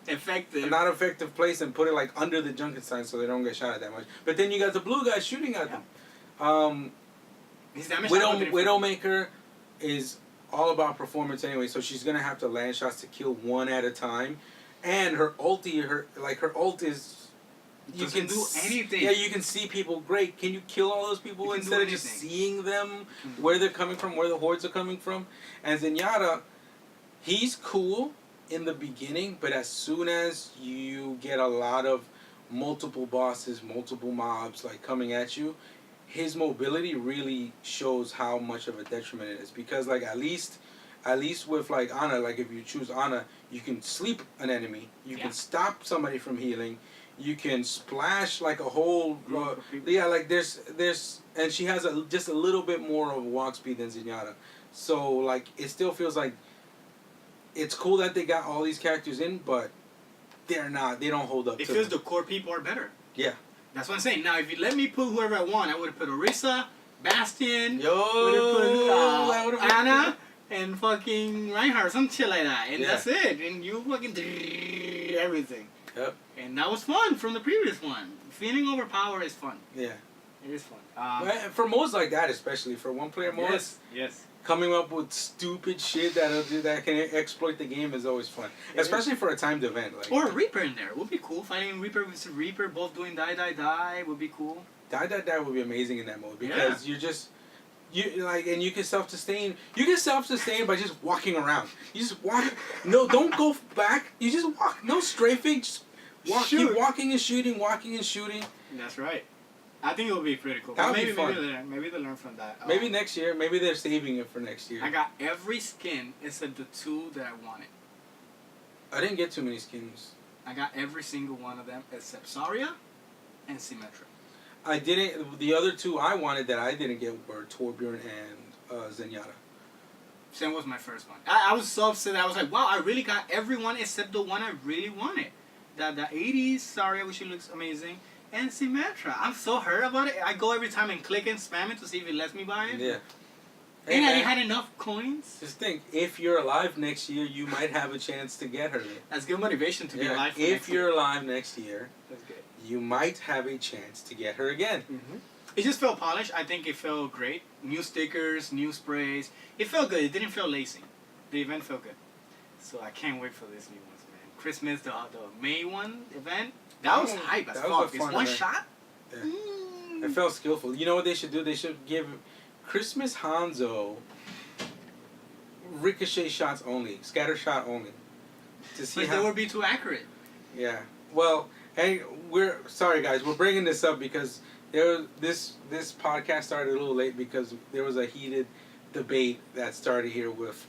effective place and put it, like, under the Junkenstein so they don't get shot at that much. But then you got the blue guy shooting at them. Widowmaker is all about performance anyway, so she's gonna have to land shots to kill one at a time. And her ult is... You can do anything. Yeah, you can see people. Great. Can you kill all those people instead of just seeing them, where they're coming from, where the hordes are coming from? And Zenyatta, he's cool in the beginning, but as soon as you get a lot of multiple bosses, multiple mobs, like, coming at you, his mobility really shows how much of a detriment it is. Because, like, at least with, like, Ana, like, if you choose Ana, you can sleep an enemy, you can stop somebody from healing, you can splash, like, a whole like, there's and she has just a little bit more of walk speed than Zenyatta. So, like, it still feels like it's cool that they got all these characters in, but they don't hold up. It feels the core people are better. Yeah. That's what I'm saying. Now, if you let me put whoever I want, I would have put Orisa, Bastion, would have put Ana, and fucking Reinhardt, some shit like that. And that's it. And you fucking everything. Yep. And that was fun from the previous one. Feeling overpowered is fun. Yeah. It is fun. For modes like that, especially for one-player modes, yes. Coming up with stupid shit that can exploit the game is always fun. Especially for a timed event. Like, or a Reaper in there would be cool. Fighting Reaper with Reaper, both doing die would be cool. Die would be amazing in that mode because you're just... You like, and you can self-sustain. You can self-sustain by just walking around. You just walk. No, don't go back. You just walk. No strafing. Just walk. Shoot. Keep walking and shooting. Walking and shooting. That's right. I think it will be pretty cool. That would be Maybe fun. maybe they learn from that. Maybe next year. Maybe they're saving it for next year. I got every skin except the 2 that I wanted. I didn't get too many skins. I got every single one of them except Saria and Symmetra. I didn't. The other 2 I wanted that I didn't get were Torbjorn and Zenyatta. Same was my first one. I was so upset. I was like, wow, I really got everyone except the one I really wanted. The 80s Saria, which looks amazing, and Symmetra. I'm so hurt about it. I go every time and click and spam it to see if it lets me buy it. Yeah. And I had enough coins. Just think, if you're alive next year, you might have a chance to get her. That's good motivation to be alive. For if you're alive next year, that's good. You might have a chance to get her again. Mm-hmm. It just felt polished. I think it felt great. New stickers, new sprays. It felt good. It didn't feel lazy. The event felt good. So I can't wait for these new ones, man. Christmas, the May one event, that was hype as fuck. It's one shot. Yeah. It felt skillful. You know what they should do? They should give Christmas Hanzo ricochet shots only, scatter shot only. To see but they would be too accurate. Yeah. Well, and we're sorry guys, we're bringing this up because this podcast started a little late because there was a heated debate that started here with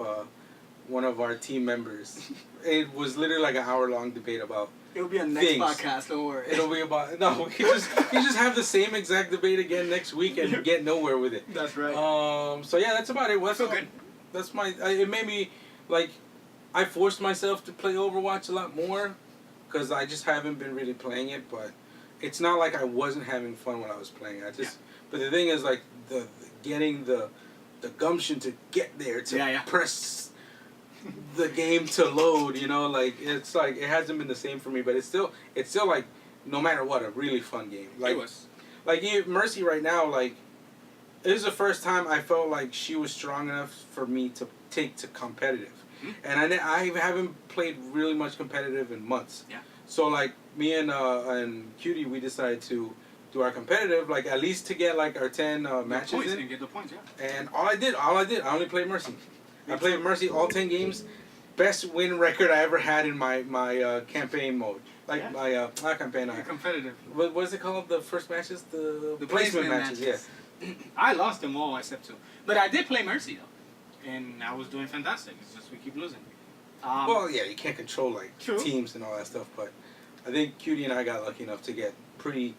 one of our team members. It was literally like an hour-long debate about It'll be a next things. podcast, don't worry. It'll be about no. We just have the same exact debate again next week and get nowhere with it. That's right. So yeah, that's about it. That's so good. That's my. It made me like. I forced myself to play Overwatch a lot more, because I just haven't been really playing it. But it's not like I wasn't having fun when I was playing. But the thing is, like getting the gumption to get there to press the game to load, you know, like it's like it hasn't been the same for me, but it's still like no matter what a really fun game. Like it was. Like Mercy right now, like this is the first time I felt like she was strong enough for me to take to competitive, and I haven't played really much competitive in months. Yeah. So like me and Cutie, we decided to do our competitive, like at least to get like our 10 matches points, in. and get the points, yeah. And all I did, I only played Mercy. I played Mercy all 10 games. Best win record I ever had in my campaign mode. Like my not campaign. Competitive. What is it called? The first matches, the placement matches. Yeah. I lost them all except 2, but I did play Mercy though, and I was doing fantastic. It's just we keep losing. Well, yeah, you can't control like teams and all that stuff, but I think Cutie and I got lucky enough to get pretty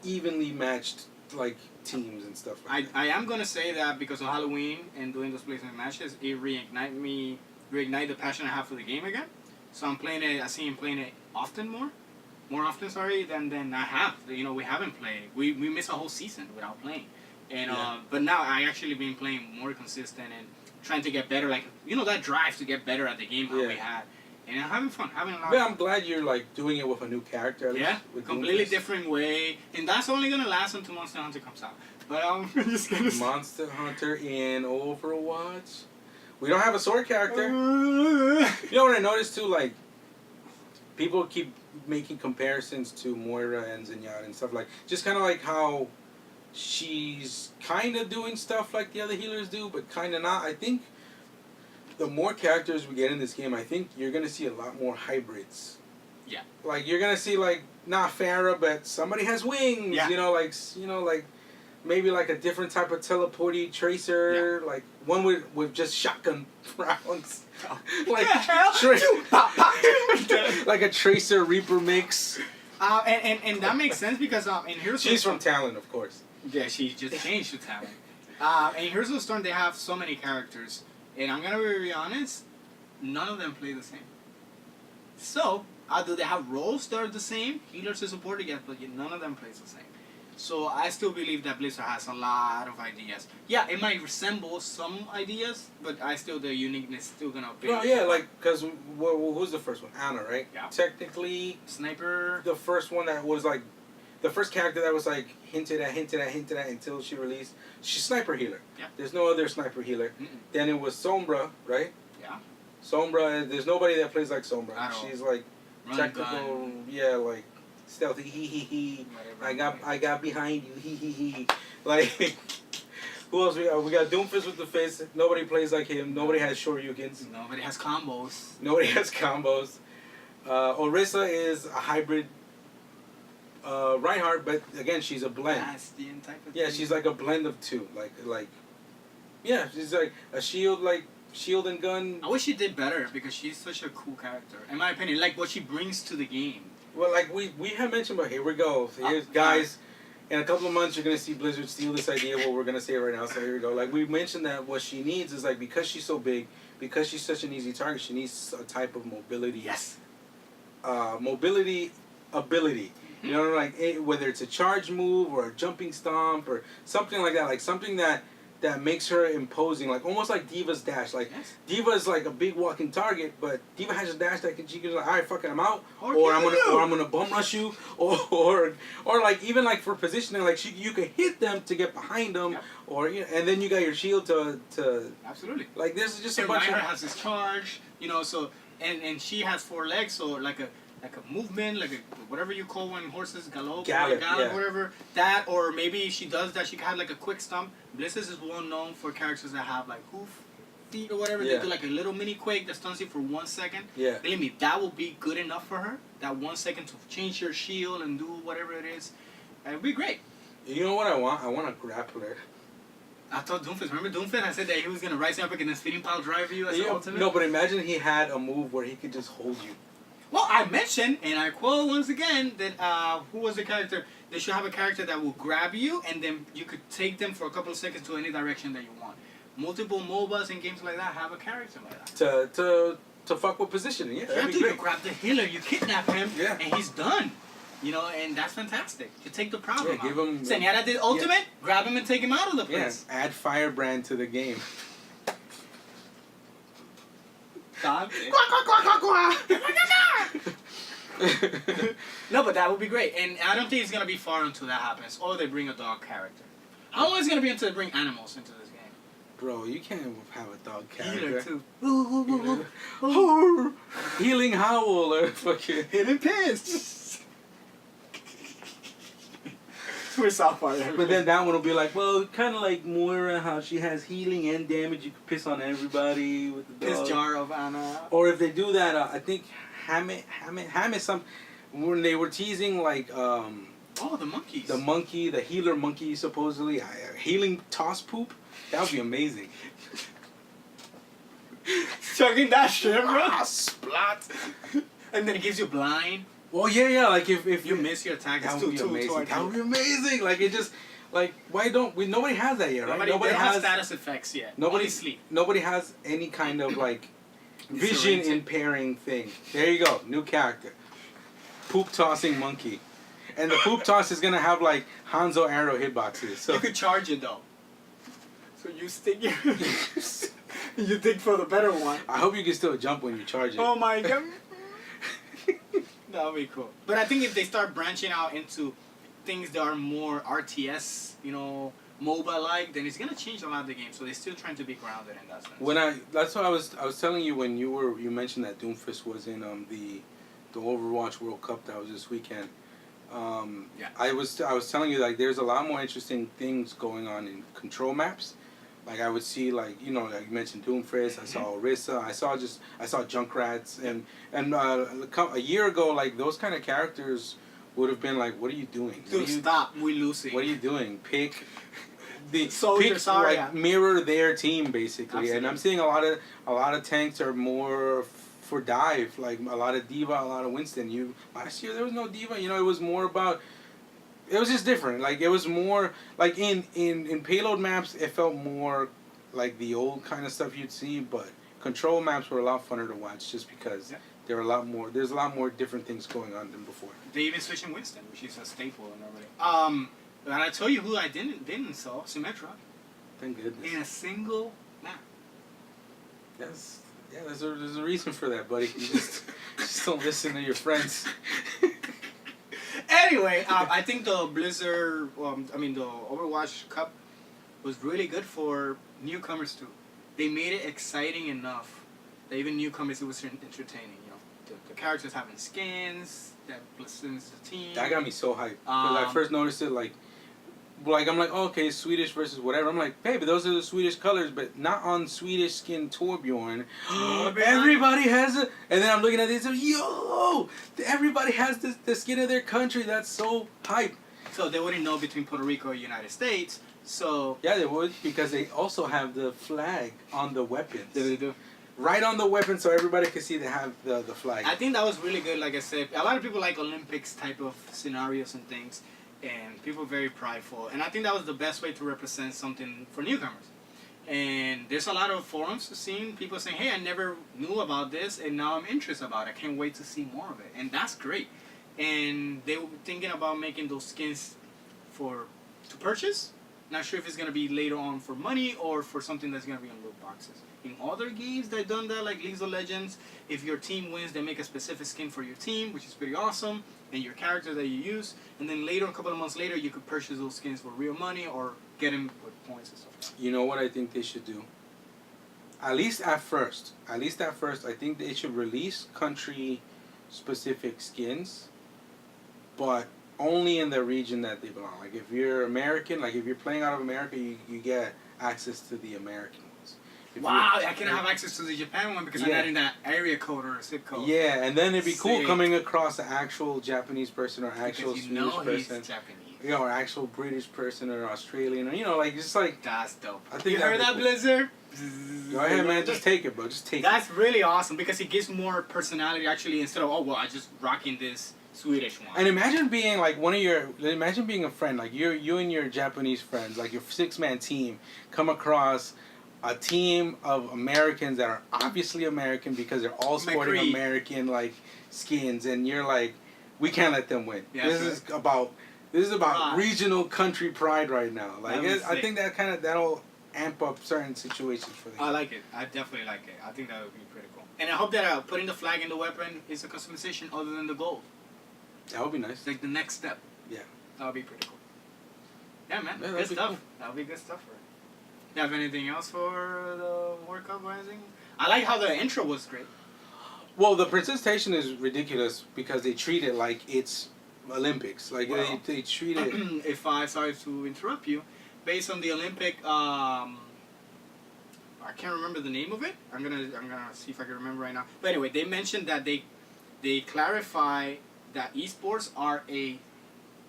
evenly matched like teams and stuff like that. I am gonna say that because of Halloween and doing those placement matches, it reignite the passion I have for the game again. So I'm playing it. I see him playing it more often. Sorry, than I have. You know, we haven't played. We missed a whole season without playing, and but now I actually been playing more consistent and trying to get better. Like that drive to get better at the game we had. And I'm having fun, having a lot. Yeah, I'm glad you're like doing it with a new character. Yeah, completely different way, and that's only gonna last until Monster Hunter comes out. But I'm just gonna Monster Hunter in Overwatch. We don't have a sword character. You know what I noticed too? Like, people keep making comparisons to Moira and Zenyatta and stuff like. Just kind of like how she's kind of doing stuff like the other healers do, but kind of not. I think the more characters we get in this game, I think you're gonna see a lot more hybrids. Yeah. Like you're gonna see like not Farah, but somebody has wings. Yeah. Like maybe like a different type of teleporty tracer, like one with just shotgun rounds. Oh. Like like a tracer Reaper mix. And that makes sense because in Heroes She's from Talon, of course. Yeah, she just changed to Talon. In Heroes of the Storm, they have so many characters, and I'm gonna be really honest, none of them play the same. So, do they have roles that are the same? Healers and support again, but none of them plays the same. So I still believe that Blizzard has a lot of ideas. Yeah, it might resemble some ideas, but the uniqueness still gonna be. Well, yeah, like, because who's the first one? Anna, right? Yeah. Technically, Sniper. the first one that was like, the first character that was like hinted at until she released. She's Sniper Healer. Yeah. There's no other Sniper Healer. Mm-mm. Then it was Sombra, right? Yeah. Sombra, there's nobody that plays like Sombra. At all. She's like technical, like stealthy, I got behind you, like Who else we got? We got Doomfist with the fist. Nobody plays like him. Nobody has Shoryukens. Nobody has combos. Nobody has combos. Orisa is a hybrid Reinhardt, but again, she's a blend. Bastion type of Yeah, thing. she's like a blend of two. Yeah, she's like a shield and gun. I wish she did better because she's such a cool character. In my opinion, like what she brings to the game. Well, like we have mentioned, but here we go. Here's guys. In a couple of months, you're gonna see Blizzard steal this idea. What we're gonna say right now. So here we go. Like we mentioned that what she needs is like because she's so big, because she's such an easy target, she needs a type of mobility. Yes. Mobility ability. You know, like whether it's a charge move or a jumping stomp or something like that, like something that makes her imposing, like almost like Diva's dash. Like Diva is like a big walking target, but Diva has a dash that she can like, all right, fuck it, I'm out, or I'm gonna bum rush you, or like even like for positioning, like you can hit them to get behind them, or and then you got your shield to absolutely. Like there's just a and bunch of has this charge, so and she has 4 legs, so like a movement, like a whatever you call when horses gallop, whatever that, or maybe she does that. She can have like a quick stomp. Blizzard is well known for characters that have like hoof feet or whatever. They do like a little mini quake that stuns you for 1 second. Yeah. Believe me, that will be good enough for her. That 1 second to change your shield and do whatever it is, it'll be great. You know what I want? I want a grappler. I thought Doomfist. Remember Doomfist? I said that he was gonna rise up and then spinning pile drive you as an ultimate. No, but imagine he had a move where he could just hold you. Well, I mentioned, and I quote once again, that who was the character? They should have a character that will grab you, and then you could take them for a couple of seconds to any direction that you want. Multiple MOBAs and games like that have a character like that. To fuck with positioning, yeah. Yeah, dude, you grab the healer, you kidnap him, yeah, and he's done. And that's fantastic. You take the problem give him. Zenyatta did ultimate, grab him and take him out of the place. Yeah, add Firebrand to the game. No, but that would be great, and I don't think it's gonna be far until that happens, or they bring a dog character. How long is it gonna be until they bring animals into this game? Bro, you can't have a dog character. Healer too. Healing howl or fucking Hidden piss. We're South Park. But then that one will be like, well, kind of like Moira, how she has healing and damage. You can piss on everybody with the dog. Piss jar of Anna. Or if they do that, I think Hammett, when they were teasing like oh, the monkeys. The monkey, the healer monkey, supposedly healing toss poop. That would be amazing. Chugging that shit, bro. Splat. And then it gives you blind. Well, yeah. Like if you miss your attack, that would be amazing. That would be amazing. Like it just, like why don't we? Nobody has that yet, right? Nobody has status effects yet. Nobody sleep. Nobody has any kind of like vision impairing thing. There you go, new character. Poop tossing monkey, and the poop toss is gonna have like Hanzo arrow hitboxes. So you could charge it though. So you stick your. You dig for the better one. I hope you can still jump when you charge it. Oh my god. That would be cool. But I think if they start branching out into things that are more RTS, MOBA-like, then it's gonna change a lot of the game. So they're still trying to be grounded in that sense. That's what I was telling you when you mentioned that Doomfist was in the Overwatch World Cup that was this weekend. Yeah. I was telling you like there's a lot more interesting things going on in control maps. Like I would see like you mentioned Doomfist, I saw Orisa, I saw Junkrats, and a year ago like those kind of characters would have been like, what are you doing? Dude, stop, we're losing. What are you doing? Pick Soldier, like mirror their team basically. Absolutely. And I'm seeing a lot of tanks are more for dive, like a lot of Diva, a lot of Winston. Last year there was no Diva, it was more about. It was just different. Like it was more like in payload maps. It felt more like the old kind of stuff you'd see. But control maps were a lot funner to watch, just because there were a lot more. There's a lot more different things going on than before. They even switched in Winston, which is a staple in everybody. And I tell you who I didn't saw Symmetra. Thank goodness. In a single map. Yes. Yeah. There's a reason for that, buddy. You just don't listen to your friends. Anyway, I think the Blizzard, the Overwatch Cup was really good for newcomers too. They made it exciting enough that even newcomers, it was entertaining. The characters having skins, that Blizzard's the team. That got me so hyped. Because I first noticed it like like I'm like, oh, okay, Swedish versus whatever. I'm like, hey, but those are the Swedish colors, but not on Swedish skin Torbjorn. Everybody has it, and then I'm looking at this, and yo, everybody has the skin of their country. That's so hype. So they wouldn't know between Puerto Rico and United States. So yeah, they would, because they also have the flag on the weapons. Yeah, they do. Right on the weapon, so everybody can see they have the flag. I think that was really good. Like I said, a lot of people like Olympics type of scenarios and things, and people are very prideful. And I think that was the best way to represent something for newcomers. And there's a lot of forums seeing people saying, hey, I never knew about this, and now I'm interested about it. I can't wait to see more of it. And that's great. And they were thinking about making those skins to purchase. Not sure if it's going to be later on for money or for something that's going to be on loot boxes. In other games, they've done that, like League of Legends. If your team wins, they make a specific skin for your team, which is pretty awesome, and your character that you use. And then later, a couple of months later, you could purchase those skins for real money or get them with points and stuff. You know what I think they should do? At least at first, I think they should release country-specific skins, but only in the region that they belong. Like if you're American, like if you're playing out of America, you get access to the American ones. Wow, I can have access to the Japan one because I'm not in that area code or zip code. Yeah, and then it'd be cool coming across an actual Japanese person or actual Swedish person. He's Japanese. You know, or actual British person or Australian, or, you know, like, just like... That's dope. I think you heard that, cool. Blizzard? Go ahead, man. Just take it, bro. Just take it. That's really awesome because it gives more personality, actually, instead of, oh, well, I just rocking this Swedish one. And imagine being, like, imagine being a friend, like, you and your Japanese friends, like, your 6-man team, come across a team of Americans that are obviously American because they're all sporting American, like, skins, and you're like, we can't let them win. Yeah, This is about regional country pride right now. Like, I think that'll amp up certain situations for them. I like it. I definitely like it. I think that would be pretty cool. And I hope that putting the flag in the weapon is a customization other than the gold. That would be nice. Like the next step. Yeah. That would be pretty cool. Yeah, man. Yeah, good stuff. Cool. That would be good stuff for it. You have anything else for the World Cup or anything? I like how the intro was great. Well, the presentation is ridiculous because they treat it like it's Olympics. Like, well, they treat it... Sorry to interrupt you, based on the Olympic, I can't remember the name of it. I'm gonna see if I can remember right now. But anyway, they mentioned that they clarify that esports are a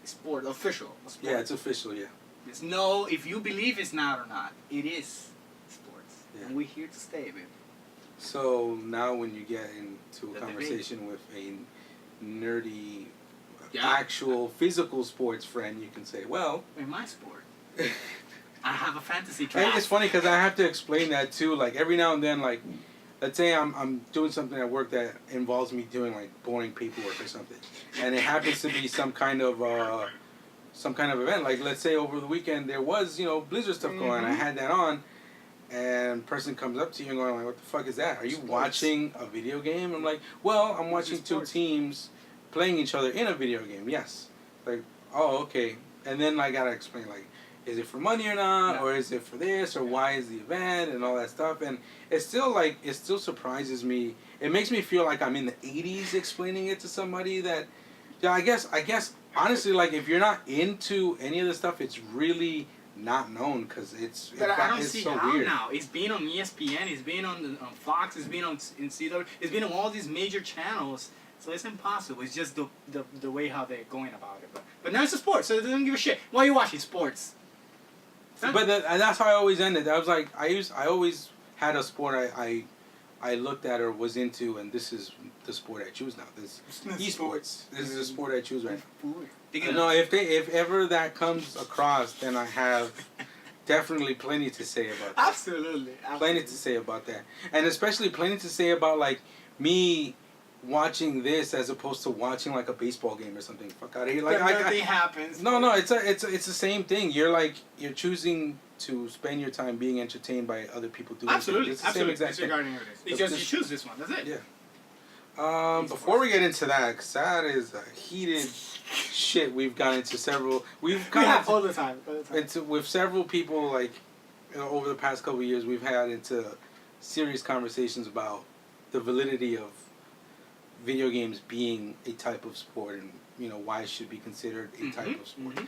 sport, official. A sport. Yeah, it's official, yeah. There's no, if you believe it's not or not, it is sports. Yeah. And we're here to stay, baby. So now when you get into a conversation with a nerdy, actual physical sports friend, you can say, well... In my sport. I have a fantasy draft. And it's funny because I have to explain that too. Like every now and then, like, let's say I'm doing something at work that involves me doing like boring paperwork or something, and it happens to be some kind of event. Like let's say over the weekend there was Blizzard stuff going on. I had that on, and person comes up to you and going like, "What the fuck is that? Are you watching a video game?" I'm like, "Well, I'm watching two teams playing each other in a video game." Yes. Like, oh, okay. And then I gotta explain like, is it for money or not, or is it for this, or why is the event, and all that stuff. And it's still it still surprises me. It makes me feel like I'm in the 80s explaining it to somebody that, I guess honestly, like if you're not into any of the stuff, it's really not known because it's. But I don't see how weird. Now. It's been on ESPN, it's been on Fox, it's been on CW, it's been on all these major channels. So it's impossible. It's just the way how they're going about it. But now it's a sport, so it doesn't give a shit. Why are you watching sports? But that's how I always ended. I was like, I always had a sport I looked at or was into, and this is the sport I choose now. This esports. This is the sport I choose right now. No, if ever that comes across, then I have definitely plenty to say about that. Absolutely. Plenty to say about that, and especially plenty to say about like me watching this as opposed to watching like a baseball game or something. Fuck out of here! Like nothing happens. No, it's the same thing. You're choosing to spend your time being entertained by other people doing. Absolutely, it's the same exact thing. Disregarding what it is. You choose this one. That's it. Yeah. Before we get into that, because that is a heated shit. We've gone into several. We have all the time. With several people like over the past couple of years, we've had into serious conversations about the validity of video games being a type of sport and why it should be considered a type of sport.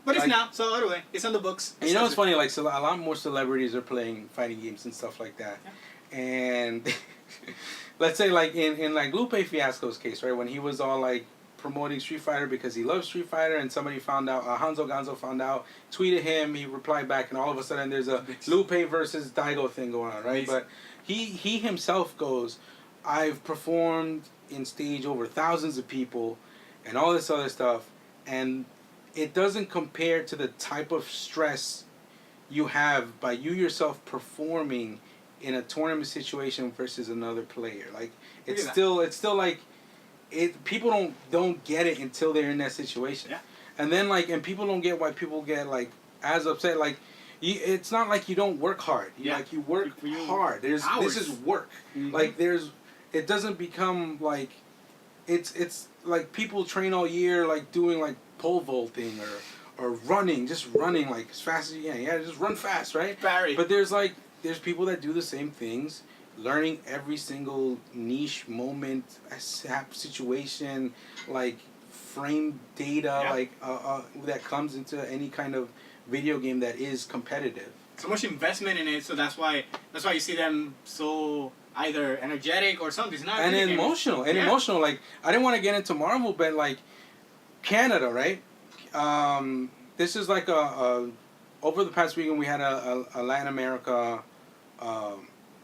But it's like, now, so anyway, it's on the books. And you know what's funny? Like, so a lot more celebrities are playing fighting games and stuff like that. Yeah. And let's say, like, in like Lupe Fiasco's case, right? When he was all, like, promoting Street Fighter because he loves Street Fighter, and somebody found out, Hanzo Gonzo found out, tweeted him, he replied back, and all of a sudden there's a Lupe versus Daigo thing going on, right? But he himself goes, I've performed in stage over thousands of people and all this other stuff, and it doesn't compare to the type of stress you have by you yourself performing in a tournament situation versus another player. Like, it's still like, people don't get it until they're in that situation. Yeah. And then, like, and people don't get why people get, like, as upset. Like, it's not like you don't work hard. Like, you work hard. This is work. Mm-hmm. Like, it doesn't become, like, it's like people train all year, like, doing, like, pole vaulting or running, just running, like, as fast as you can. Yeah, just run fast, right? Barry. But there's people that do the same things, learning every single niche moment, situation, like, frame data, like, that comes into any kind of video game that is competitive. So much investment in it, so that's why you see them so either energetic or something. It's not and emotional. Like, I didn't want to get into Marvel, but, like, Canada, right? This is like over the past weekend we had a Latin America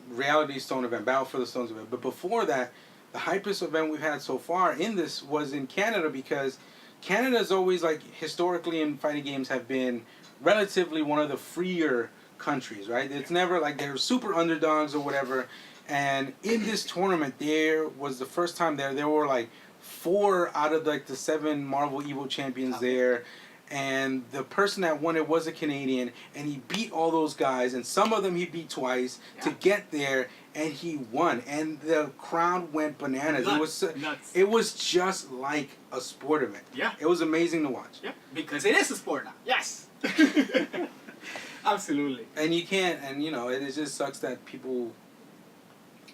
Reality Stone event, Battle for the Stones event. But before that, the hypest event we've had so far in this was in Canada, because Canada's always, like, historically in fighting games have been relatively one of the freer countries, right? It's never like they're super underdogs or whatever. And in this tournament, there was the first time there were, like, 4 out of, like, the 7 Marvel Evo champions there. And the person that won it was a Canadian, and he beat all those guys, and some of them he beat twice to get there, and he won. And the crowd went bananas. Nuts. It was just like a sport event. Yeah. It was amazing to watch. Yeah, because it is a sport now. Yes. Absolutely. And you can't, and, you know, it just sucks that people...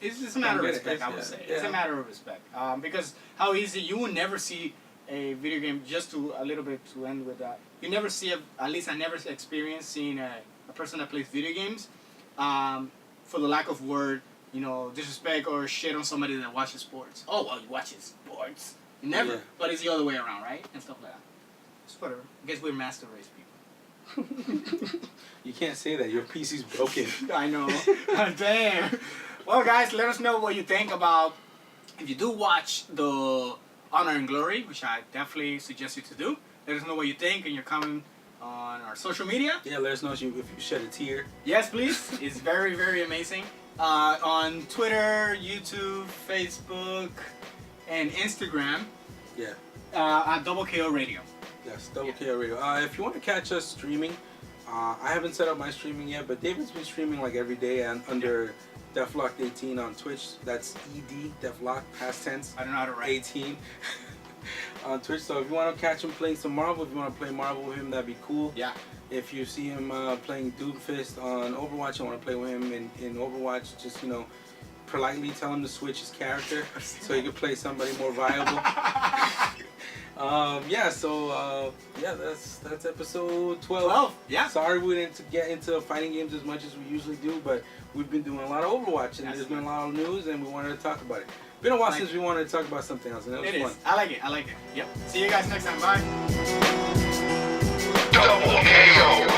It's just a matter of respect, I would say. It's a matter of respect. Because how easy, you will never see a video game, just to a little bit to end with that. You never see, at least I never experienced seeing a person that plays video games for the lack of word, you know, disrespect or shit on somebody that watches sports. Oh, well, you watch sports. Never. Yeah. But it's the other way around, right? And stuff like that. It's whatever. I guess we're master race people. You can't say that. Your PC's broken. I know. Damn. Well, guys, let us know what you think about, if you do watch the Honor and Glory, which I definitely suggest you to do. Let us know what you think, and you're comment on our social media. Yeah, let us know if you shed a tear. Yes, please. It's very, very amazing. On Twitter, YouTube, Facebook, and Instagram. Yeah. At Double KO Radio. Yes, Double KO Radio. If you want to catch us streaming, I haven't set up my streaming yet, but David's been streaming like every day under Deflocked18 on Twitch. That's ED, Deflocked, past tense. I don't know how to write. 18 on Twitch. So if you want to catch him playing some Marvel, if you want to play Marvel with him, that'd be cool. Yeah. If you see him playing Doomfist on Overwatch and want to play with him in Overwatch, just, you know, politely tell him to switch his character so he can play somebody more viable. That's episode 12. Yeah. Sorry we didn't get into fighting games as much as we usually do, but we've been doing a lot of Overwatch, and there's been a lot of news, and we wanted to talk about it. Been a while since we wanted to talk about something else, and it was fun. I like it. Yep. See you guys next time. Bye. Double KO.